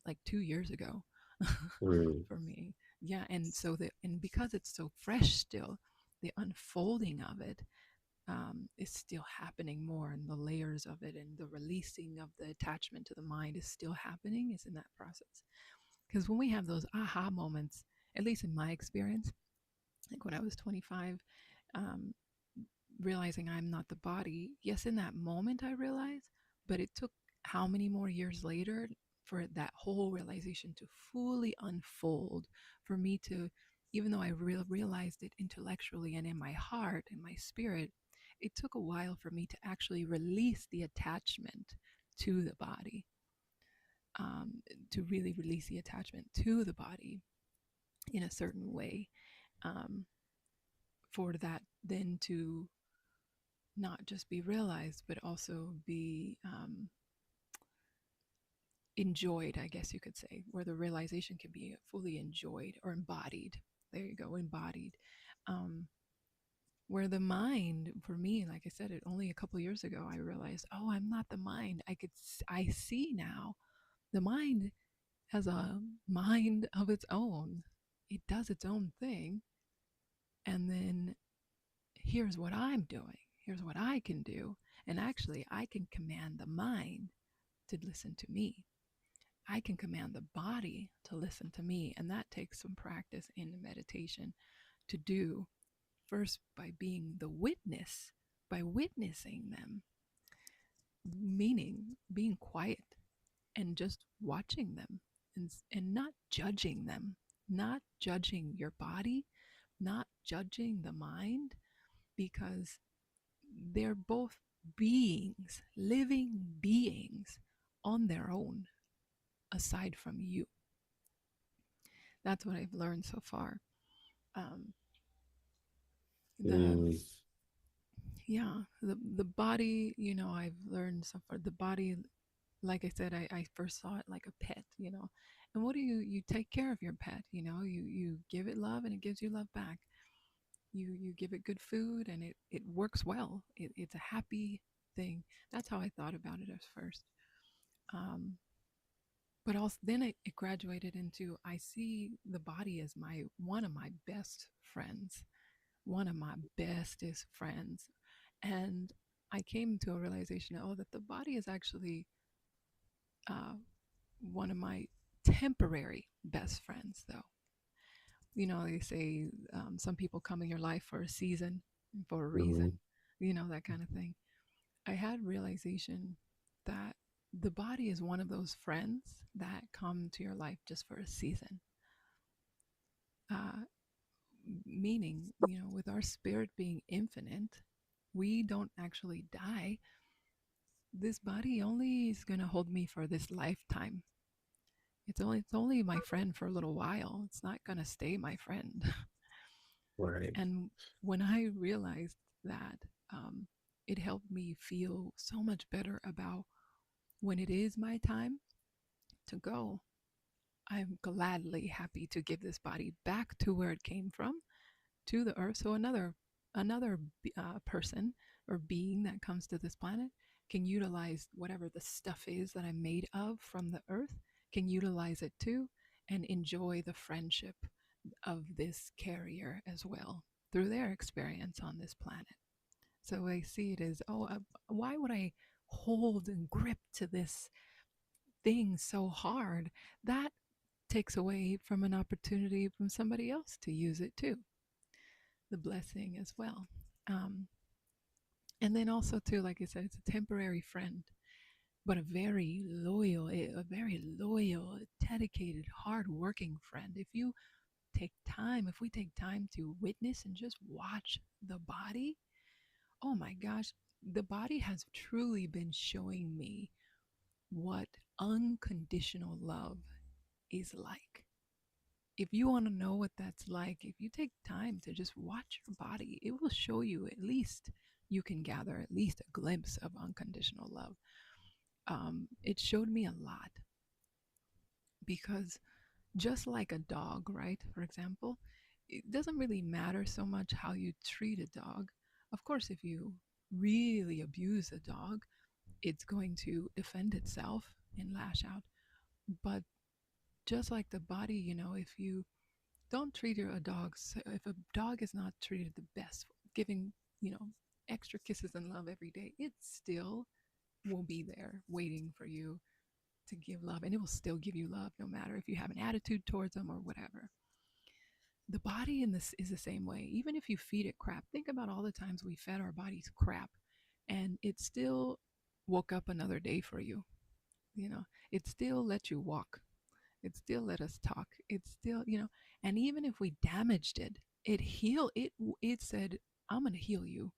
like 2 years ago, Mm. for me. Yeah, and so and because it's so fresh still, the unfolding of it is still happening more, and the layers of it and the releasing of the attachment to the mind is still happening. Is in that process. Because when we have those aha moments, at least in my experience, like when I was 25, um, realizing I'm not the body. Yes, in that moment I realized, but it took how many more years later for that whole realization to fully unfold, for me to, even though I realized it intellectually and in my heart and my spirit, it took a while for me to actually release the attachment to the body, to really release the attachment to the body in a certain way, um, for that then to not just be realized, but also be enjoyed, I guess you could say, where the realization can be fully enjoyed or embodied. There you go, embodied. Um, where the mind, for me, like I said, it only a couple of years ago, I realized, oh, I'm not the mind. I see now the mind has a mind of its own. It does its own thing. And then here's what I'm doing. Here's what I can do. And actually, I can command the mind to listen to me. I can command the body to listen to me. And that takes some practice in meditation to do, first by being the witness, by witnessing them, meaning being quiet and just watching them, and not judging them, not judging your body, not judging the mind, because they're both beings, living beings on their own, aside from you. That's what I've learned so far. Um, the Mm. Yeah, the body, I've learned so far. The body, like I said, I first saw it like a pet, And what do you take care of your pet? You give it love and it gives you love back. You give it good food and it works well. It's a happy thing. That's how I thought about it at first. Um, but also then it graduated into, I see the body as my one of my best friends, one of my bestest friends. And I came to a realization, oh, that the body is actually uh, one of my temporary best friends, though. They say some people come in your life for a season, for a reason, Mhm. that kind of thing. I had realization that the body is one of those friends that come to your life just for a season. Uh, Meaning, with our spirit being infinite, we don't actually die. This body only is going to hold me for this lifetime. It's only my friend for a little while. It's not going to stay my friend. Right. And when I realized that, um, it helped me feel so much better about when it is my time to go. I'm gladly happy to give this body back to where it came from, to the earth, so another person or being that comes to this planet can utilize whatever the stuff is that I'm made of from the earth, can utilize it too and enjoy the friendship of this carrier as well through their experience on this planet. So I see it as, oh, why would I hold and grip to this thing so hard? That takes away from an opportunity from somebody else to use it too, the blessing as well. Um, and then also too, like I said, it's a temporary friend, but a very loyal, dedicated, hard-working friend. If we take time to witness and just watch the body, oh my gosh, the body has truly been showing me what unconditional love is like. If you want to know what that's like, if you take time to just watch your body, it will show you, at least you can gather at least a glimpse of unconditional love. It showed me a lot because just like a dog, right? For example, it doesn't really matter so much how you treat a dog. Of course, if you really abuse a dog, it's going to defend itself and lash out. But just like the body, if you don't treat a dog, if a dog is not treated the best, giving, extra kisses and love every day, it still will be there waiting for you to give love, and it will still give you love no matter if you have an attitude towards them or whatever. The body in this is the same way. Even if you feed it crap, think about all the times we fed our bodies crap and it still woke up another day for you. It still let you walk. It still let us talk. It still, and even if we damaged it, it healed it. It said, I'm going to heal you.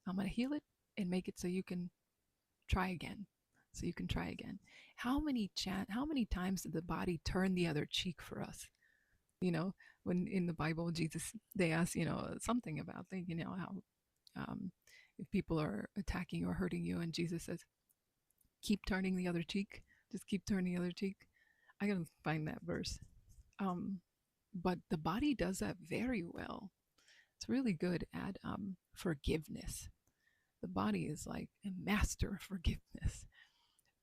I'm going to heal it and make it so you can try again. So you can try again. How many times did the body turn the other cheek for us? You know, when in the Bible, Jesus, they ask, something about how if people are attacking or hurting you, and Jesus says, keep turning the other cheek. Just keep turning the other cheek. I gotta find that verse. Um, but the body does that very well. It's really good at forgiveness. The body is like a master of forgiveness,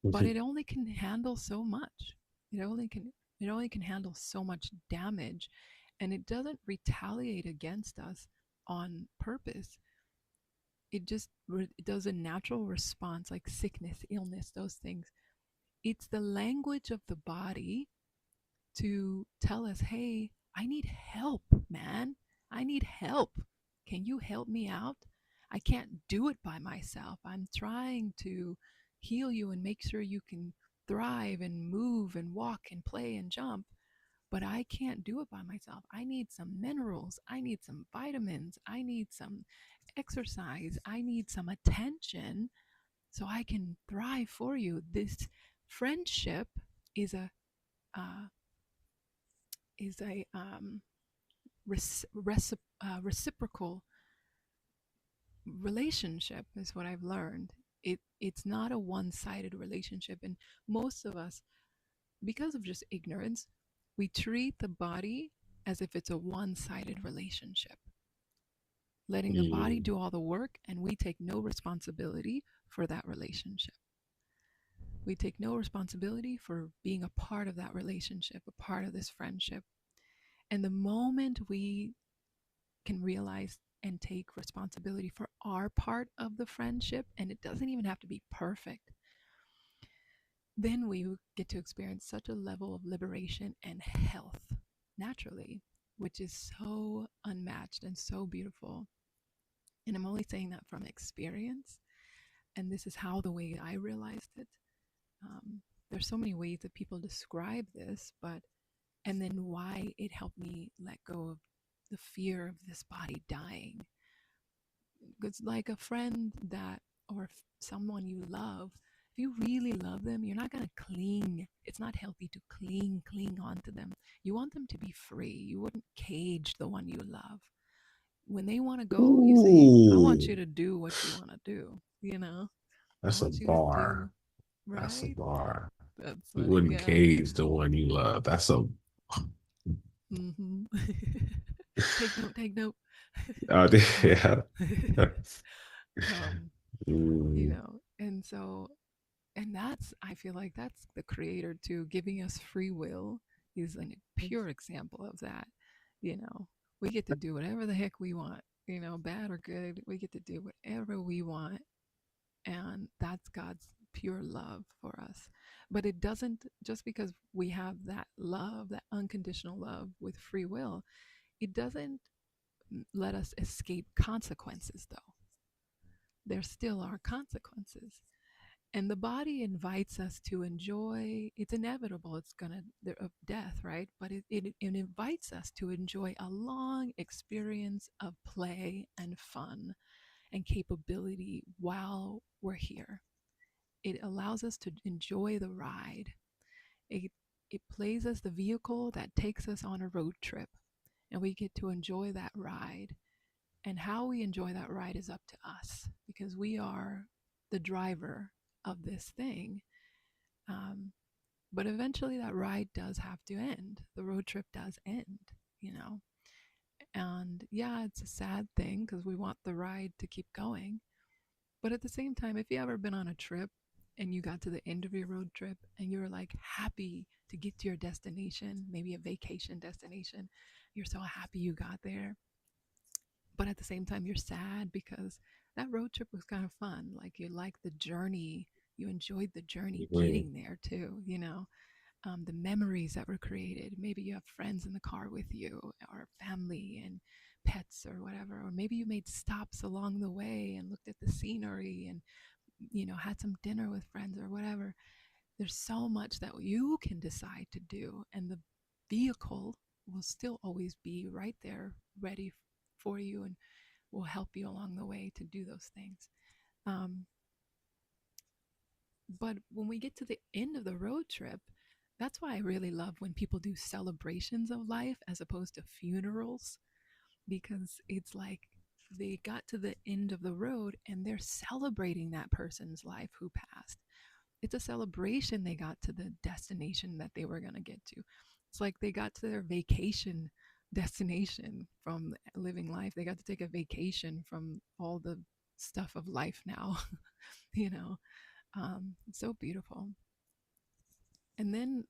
but it only can handle so much. It only can it only can handle so much damage, and it doesn't retaliate against us on purpose. It does a natural response like sickness, illness, those things. It's the language of the body to tell us, hey, I need help, man. I need help. Can you help me out? I can't do it by myself. I'm trying to heal you and make sure you can thrive and move and walk and play and jump, but I can't do it by myself. I need some minerals. I need some vitamins. I need some exercise. I need some attention so I can thrive for you. This friendship is a uh, is a reciprocal relationship, is what I've learned. It's not a one-sided relationship, and most of us, because of just ignorance, we treat the body as if it's a one-sided relationship, letting the body Mm. do all the work, and we take no responsibility for that relationship. We take no responsibility for being a part of that relationship, a part of this friendship. And the moment we can realize and take responsibility for our part of the friendship, and it doesn't even have to be perfect, then we get to experience such a level of liberation and health naturally, which is so unmatched and so beautiful. And I'm only saying that from experience. And this is how the way I realized it. There's so many ways that people describe this, but and then why it helped me let go of the fear of this body dying. It's like a friend that, or someone you love, if you really love them, you're not going to cling. It's not healthy to cling on to them. You want them to be free. You wouldn't cage the one you love. When they want to go, you say, I want you Ooh, to do what you want to do. I that's a want you to do, bar. That's a right? bar. That's You funny. wouldn't Yeah. cage the one you love. That's a Mm-hmm. Take note, take note. uh, yeah. um, Mm, and so And that's, I feel like that's the creator too, giving us free will is a pure example of that. You know, we get to do whatever the heck we want, bad or good, we get to do whatever we want. And that's God's pure love for us. But it doesn't, just because we have that love, that unconditional love with free will, it doesn't let us escape consequences, though. There still are consequences. And the body invites us to enjoy, it's inevitable, it's gonna, of death, right? But it invites us to enjoy a long experience of play and fun and capability while we're here. It allows us to enjoy the ride. It plays as the vehicle that takes us on a road trip, and we get to enjoy that ride. And how we enjoy that ride is up to us, because we are the driver of this thing. Um, but eventually, that ride does have to end. The road trip does end, you know. And yeah, it's a sad thing because we want the ride to keep going. But at the same time, if you ever been on a trip and you got to the end of your road trip and you're like happy to get to your destination, maybe a vacation destination, you're so happy you got there. But at the same time, you're sad because that road trip was kind of fun. Like you liked the journey, you enjoyed the journey Agree. getting there too, the memories that were created. Maybe you have friends in the car with you, or family and pets or whatever. Or maybe you made stops along the way and looked at the scenery and, had some dinner with friends or whatever. There's so much that you can decide to do. And the vehicle will still always be right there, ready for you, and will help you along the way to do those things. Um, but when we get to the end of the road trip, that's why I really love when people do celebrations of life as opposed to funerals, because it's like they got to the end of the road and they're celebrating that person's life who passed. It's a celebration they got to the destination that they were going to get to. It's like they got to their vacation destination from living life. They got to take a vacation from all the stuff of life now, you know. It's so beautiful. And then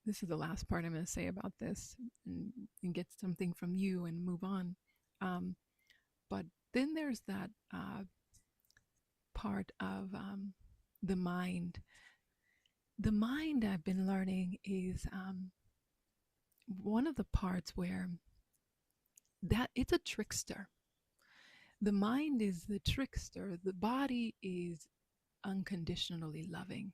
this is the last part I'm going to say about this, and get something from you and move on. Um, but then there's that part of the mind. The mind, I've been learning, is one of the parts where that it's a trickster. The mind is the trickster. The body is unconditionally loving.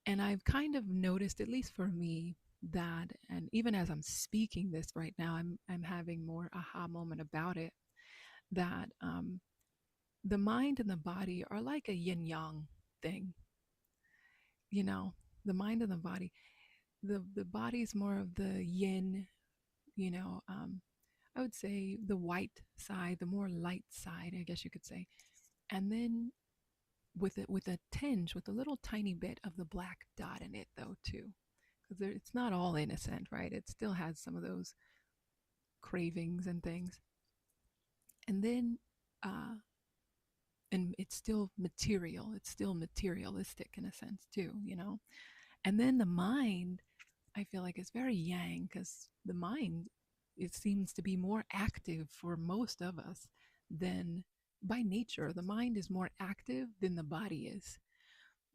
And I've kind of noticed, at least for me, that, and even as I'm speaking this right now, I'm having more aha moment about it. That the mind and the body are like a yin yang thing. You know, the mind and the body. The body's more of the yin. You know, I would say the white side, the more light side, I guess you could say. And then with a tinge, with a little tiny bit of the black dot in it, though, too, because it's not all innocent, right? It still has some of those cravings and things. And then, and it's still material. It's still materialistic in a sense, too. And then the mind, I feel like, is very yang, because the mind, it seems to be more active for most of us than, by nature, the mind is more active than the body is.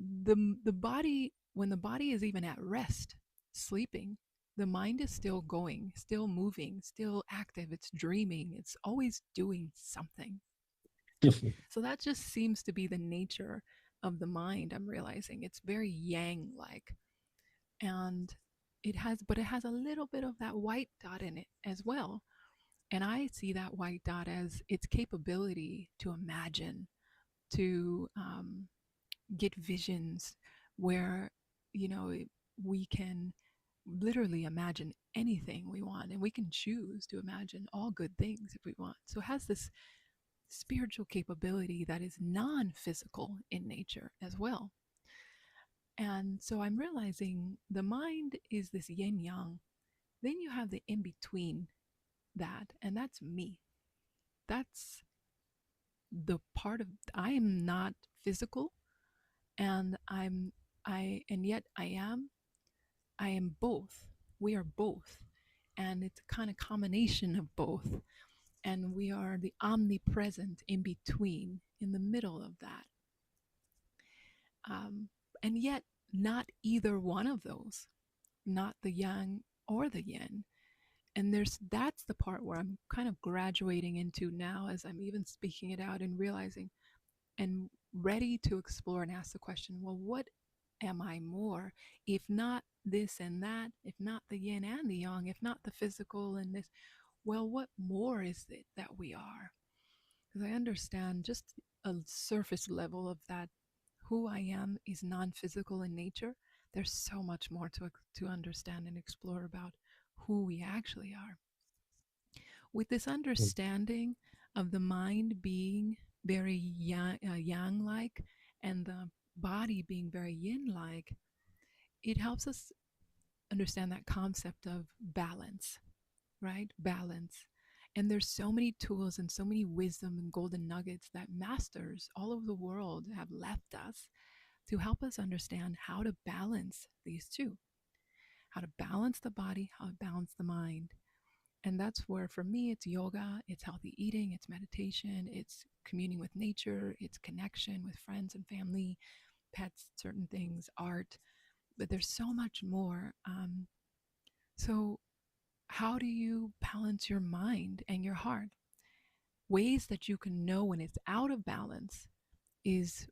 The body, when the body is even at rest, sleeping, the mind is still going, still moving, still active. It's dreaming, it's always doing something. So that just seems to be the nature of the mind. I'm realizing it's very yang like. And it has a little bit of that white dot in it as well. And I see that white dot as its capability to imagine, to get visions where, you know, we can literally imagine anything we want, and we can choose to imagine all good things if we want. So it has this spiritual capability that is non-physical in nature as well. And so I'm realizing the mind is this yin yang. Then you have the in between that, and that's me. That's the part of, I am not physical, And and yet I am both. We are both. And it's a kind of combination of both. And we are the omnipresent in between, in the middle of that. Um, and yet, not either one of those, not the yang or the yin. And that's the part where I'm kind of graduating into now as I'm even speaking it out and realizing and ready to explore and ask the question, well, what am I more? If not this and that, if not the yin and the yang, if not the physical and this, well, what more is it that we are? Because I understand just a surface level of that. Who I am is non-physical in nature. There's so much more to understand and explore about who we actually are. With this understanding of the mind being very yang like and the body being very yin like, it helps us understand that concept of balance, right? Balance. And there's so many tools and so many wisdom and golden nuggets that masters all over the world have left us to help us understand how to balance these two, how to balance the body, how to balance the mind. And that's where, for me, it's yoga, it's healthy eating, it's meditation, it's communing with nature, it's connection with friends and family, pets, certain things, art. But there's so much more. So, how do you balance your mind and your heart? Ways that you can know when it's out of balance is,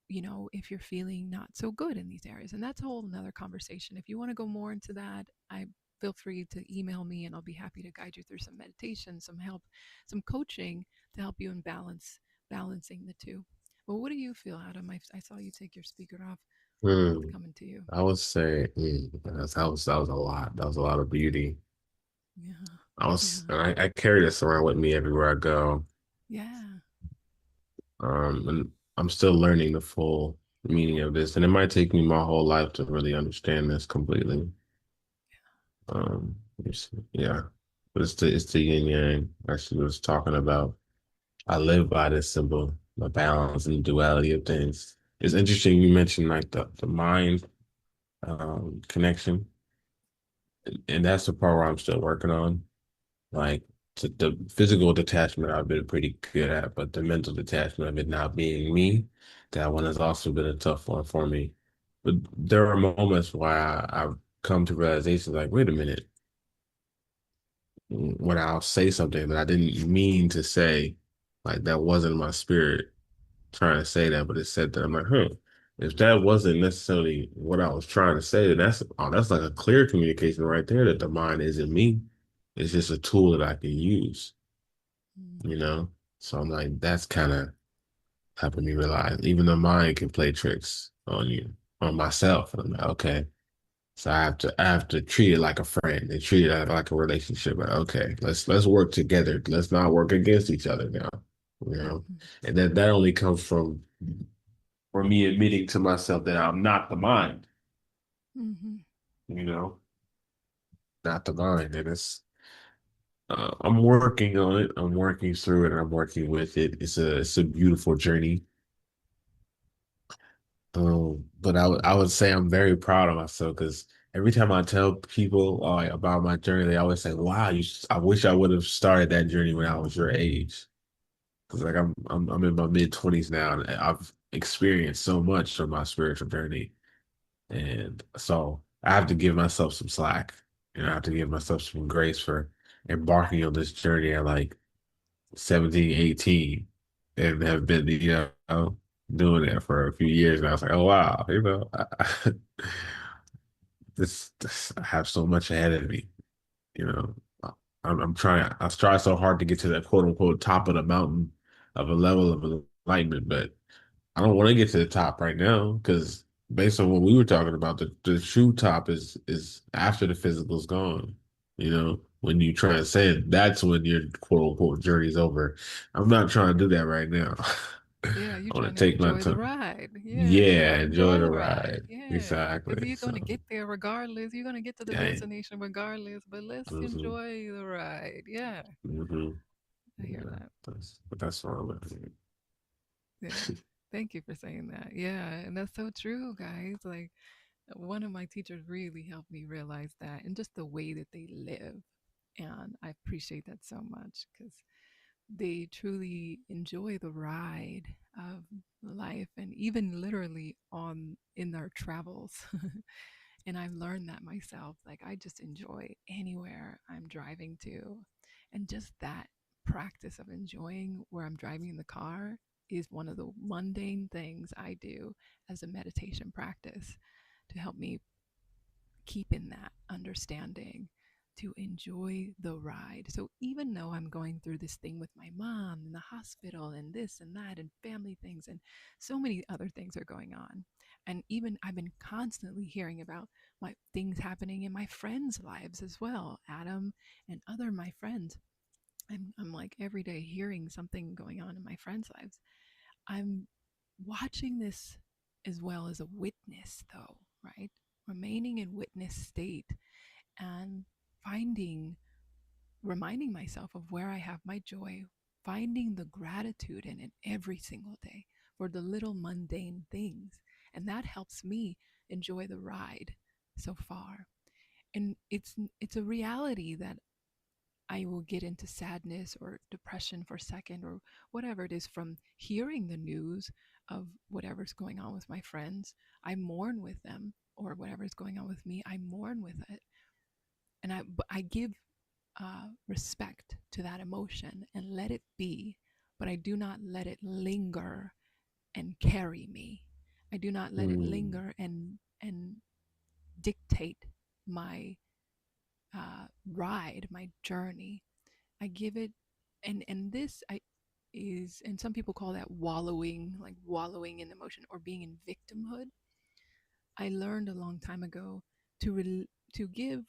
if you're feeling not so good in these areas. And that's a whole another conversation. If you want to go more into that, I feel free to email me and I'll be happy to guide you through some meditation, some help, some coaching to help you in balancing the two. Well, what do you feel, Adam? I saw you take your speaker off. What's Mm, coming to you? I would say that was a lot. That was a lot of beauty. Yeah. And Yeah. I carry this around with me everywhere I go. Yeah. And I'm still learning the full meaning of this, and it might take me my whole life to really understand this completely. Yeah, but it's the yin yang I she was talking about. I live by this symbol, the balance and duality of things. It's interesting you mentioned like the mind connection, and that's the part where I'm still working on. Like the physical detachment I've been pretty good at, but the mental detachment of it not being me, that one has also been a tough one for me. But there are moments where I've come to realization like, wait a minute, when I'll say something that I didn't mean to say, like that wasn't my spirit trying to say that, but it said that. I'm like, huh. If that wasn't necessarily what I was trying to say, then that's like a clear communication right there that the mind isn't me. It's just a tool that I can use, you Mm-hmm. know? So I'm like, that's kind of helping me realize even the mind can play tricks on you, on myself. And I'm like, okay. So I have to treat it like a friend and treat it like a relationship. Like, okay, let's work together. Let's not work against each other now. You know? Mm-hmm. And that only comes from me admitting to myself that I'm not the mind, Mm-hmm. you know, not the mind. And I'm working on it. I'm working through it. I'm working with it. It's a beautiful journey. But I would say I'm very proud of myself because every time I tell people about my journey, they always say, "Wow, I wish I would have started that journey when I was your age." Because like I'm in my mid-20s now, and I've experienced so much from my spiritual journey, and so I have to give myself some slack. I have to give myself some grace for embarking on this journey at like 17, 18, and have been, doing it for a few years. And I was like, oh, wow, I have so much ahead of me, you know. I try so hard to get to that quote unquote top of the mountain of a level of enlightenment, but I don't want to get to the top right now because based on what we were talking about, the true top is after the physical's gone. When you transcend, that's when your quote unquote journey's over. I'm not trying to do that right now. Yeah, you're I want trying to to take my enjoy the time. ride. Yeah, Yeah, enjoy enjoy the the ride. ride. Yeah, because Exactly. you're going So to get there regardless. You're going to get to the yeah. destination regardless, but let's hmm enjoy the ride. Yeah, hmm I hear Yeah. that. That's what I'm at. Yeah. Thank you for saying that. Yeah, and that's so true, guys. Like one of my teachers really helped me realize that and just the way that they live. And I appreciate that so much because they truly enjoy the ride of life and even literally on in their travels. And I've learned that myself. Like I just enjoy anywhere I'm driving to. And just that practice of enjoying where I'm driving in the car is one of the mundane things I do as a meditation practice to help me keep in that understanding to enjoy the ride. So even though I'm going through this thing with my mom in the hospital and this and that and family things and so many other things are going on. And even I've been constantly hearing about my things happening in my friends' lives as well, Adam and other my friends. I'm like every day hearing something going on in my friends' lives. I'm watching this as well as a witness, though, right? Remaining in witness state and finding, reminding myself of where I have my joy, finding the gratitude in it every single day for the little mundane things. And that helps me enjoy the ride so far. And it's a reality that I will get into sadness or depression for a second or whatever it is from hearing the news of whatever's going on with my friends. I mourn with them, or whatever's going on with me, I mourn with it. And I give respect to that emotion and let it be, but I do not let it linger and carry me. I do not let it Mm, linger and dictate my ride, my journey. I give it, and this I is, and some people call that wallowing, like wallowing in emotion or being in victimhood. I learned a long time ago to give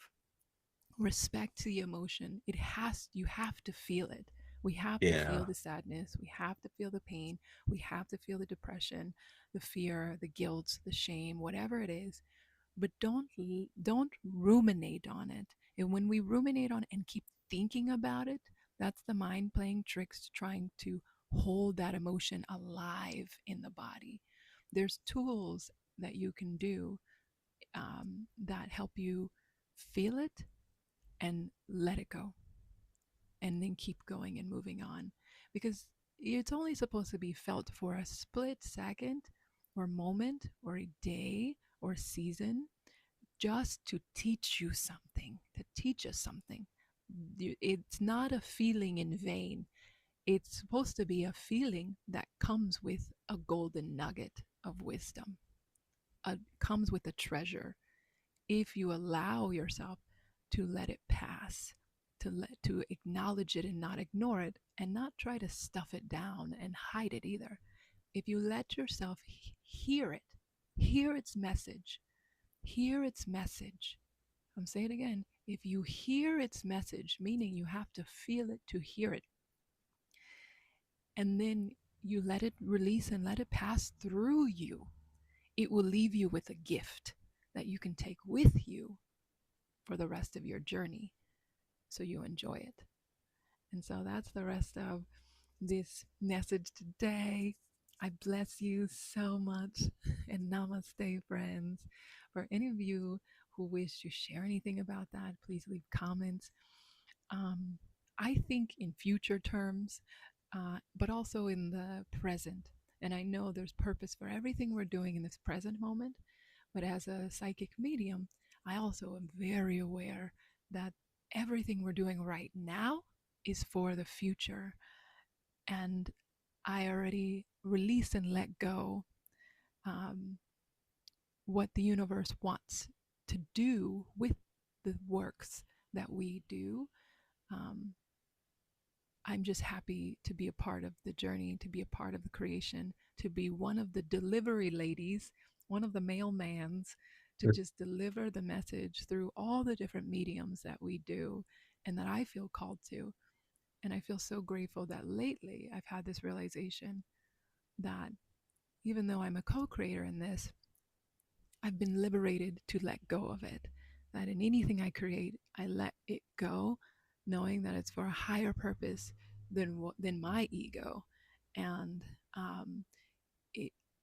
respect to the emotion. It has, you have to feel it. We have to feel yeah. the sadness, we have to feel the pain, we have to feel the depression, the fear, the guilt, the shame, whatever it is. But don't ruminate on it. And when we ruminate on it and keep thinking about it, that's the mind playing tricks trying to hold that emotion alive in the body. There's tools that you can do that help you feel it and let it go and then keep going and moving on, because it's only supposed to be felt for a split second or moment or a day or season, just to teach you something, to teach us something. It's not a feeling in vain. It's supposed to be a feeling that comes with a golden nugget of wisdom, comes with a treasure, if you allow yourself to let it pass, to acknowledge it and not ignore it, and not try to stuff it down and hide it either. If you let yourself hear it, hear its message, hear its message. I'm saying it again. If you hear its message, meaning you have to feel it to hear it, and then you let it release and let it pass through you, it will leave you with a gift that you can take with you for the rest of your journey so you enjoy it. And so that's the rest of this message today. I bless you so much and namaste, friends. For any of you who wish to share anything about that, please leave comments. Um, I think in future terms, but also in the present. And I know there's purpose for everything we're doing in this present moment. But as a psychic medium, I also am very aware that everything we're doing right now is for the future. And I already release and let go um, what the universe wants to do with the works that we do. Um, I'm just happy to be a part of the journey, to be a part of the creation, to be one of the delivery ladies, one of the mailmans, to just deliver the message through all the different mediums that we do and that I feel called to. And I feel so grateful that lately I've had this realization that even though I'm a co creator in this, I've been liberated to let go of it. That in anything I create, I let it go, knowing that it's for a higher purpose than my ego, and um,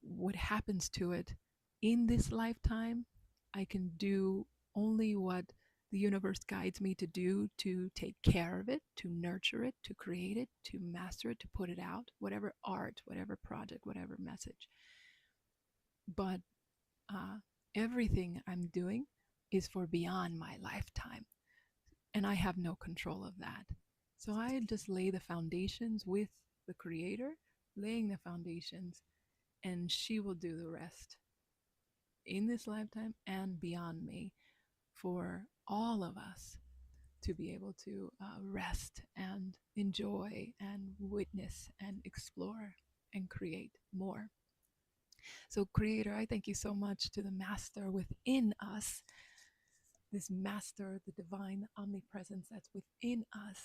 what happens to it in this lifetime, I can do only what the universe guides me to do, to take care of it, to nurture it, to create it, to master it, to put it out, whatever art, whatever project, whatever message. But uh, everything I'm doing is for beyond my lifetime, and I have no control of that. So I just lay the foundations with the Creator, laying the foundations, and she will do the rest in this lifetime and beyond me, for all of us to be able to rest and enjoy and witness and explore and create more. So, Creator, I thank you so much to the Master within us, this Master, the divine omnipresence that's within us.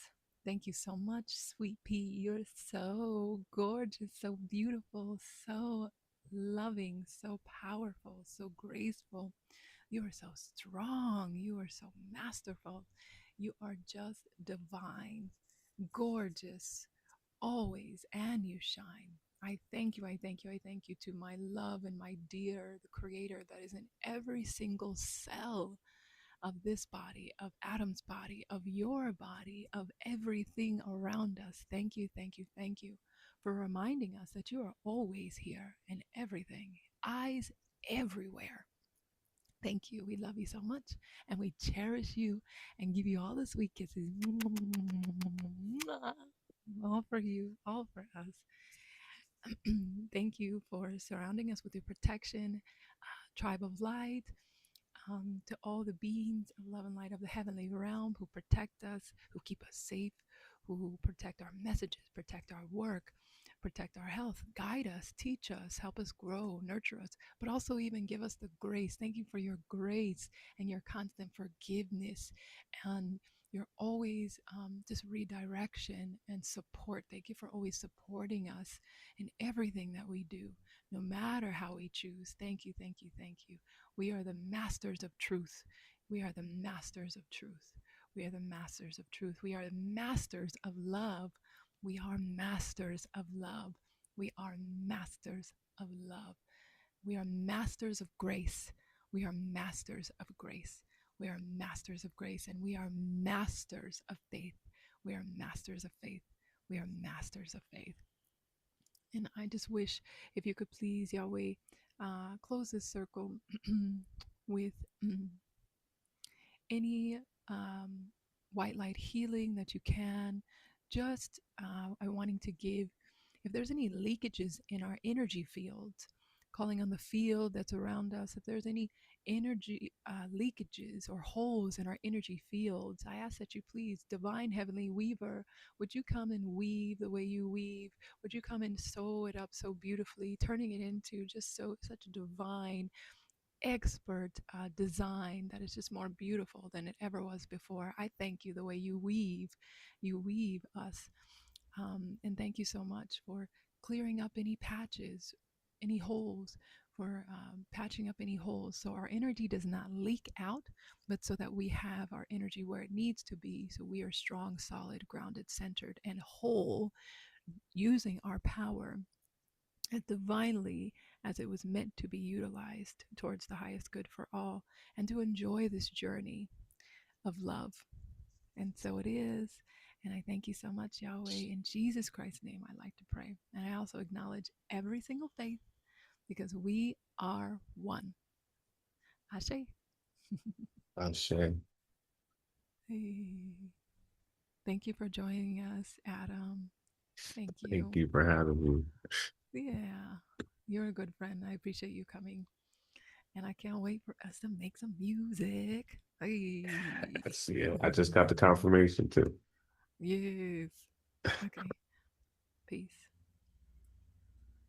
Thank you so much, Sweet Pea. You're so gorgeous, so beautiful, so loving, so powerful, so graceful. You are so strong. You are so masterful. You are just divine, gorgeous, always, and you shine. I thank you. I thank you. I thank you to my love and my dear, the Creator that is in every single cell of this body, of Adam's body, of your body, of everything around us. Thank you, thank you, thank you for reminding us that you are always here in everything, eyes everywhere. Thank you. We love you so much, and we cherish you and give you all the sweet kisses. All for you, all for us. Thank you for surrounding us with your protection, tribe of light, to all the beings of love and light of the heavenly realm who protect us, who keep us safe, who protect our messages, protect our work, protect our health, guide us, teach us, help us grow, nurture us, but also even give us the grace. Thank you for your grace and your constant forgiveness and your always just redirection and support. Thank you for always supporting us in everything that we do, no matter how we choose. Thank you, thank you, thank you. We are the masters of truth. We are the masters of truth. We are the masters of truth. We are masters of love. We are masters of love. We are masters of love. We are masters of grace. We are masters of grace. We are masters of grace. And we are masters of faith. We are masters of faith. We are masters of faith. And I just wish if you could please, Yahweh, close this circle with any white light healing that you can. Just I wanting to give, if there's any leakages in our energy fields, calling on the field that's around us, if there's any energy leakages or holes in our energy fields, I ask that you please, divine heavenly weaver, would you come and weave the way you weave? Would you come and sew it up so beautifully, turning it into just so such a divine expert design that is just more beautiful than it ever was before. I thank you the way you weave us. And thank you so much for clearing up any patches, any holes, for patching up any holes so our energy does not leak out, but so that we have our energy where it needs to be. So we are strong, solid, grounded, centered, and whole, using our power as divinely as it was meant to be utilized towards the highest good for all, and to enjoy this journey of love. And so it is. And I thank you so much, Yahweh. In Jesus Christ's name, I like to pray. And I also acknowledge every single faith because we are one. Ashe. I share. Hey. Thank you for joining us, Adam. Thank Thank you. you for having me. Yeah, you're a good friend. I appreciate you coming. And I can't wait for us to make some music. Hey. Yeah, I just got the confirmation too. Yes. Okay. Peace.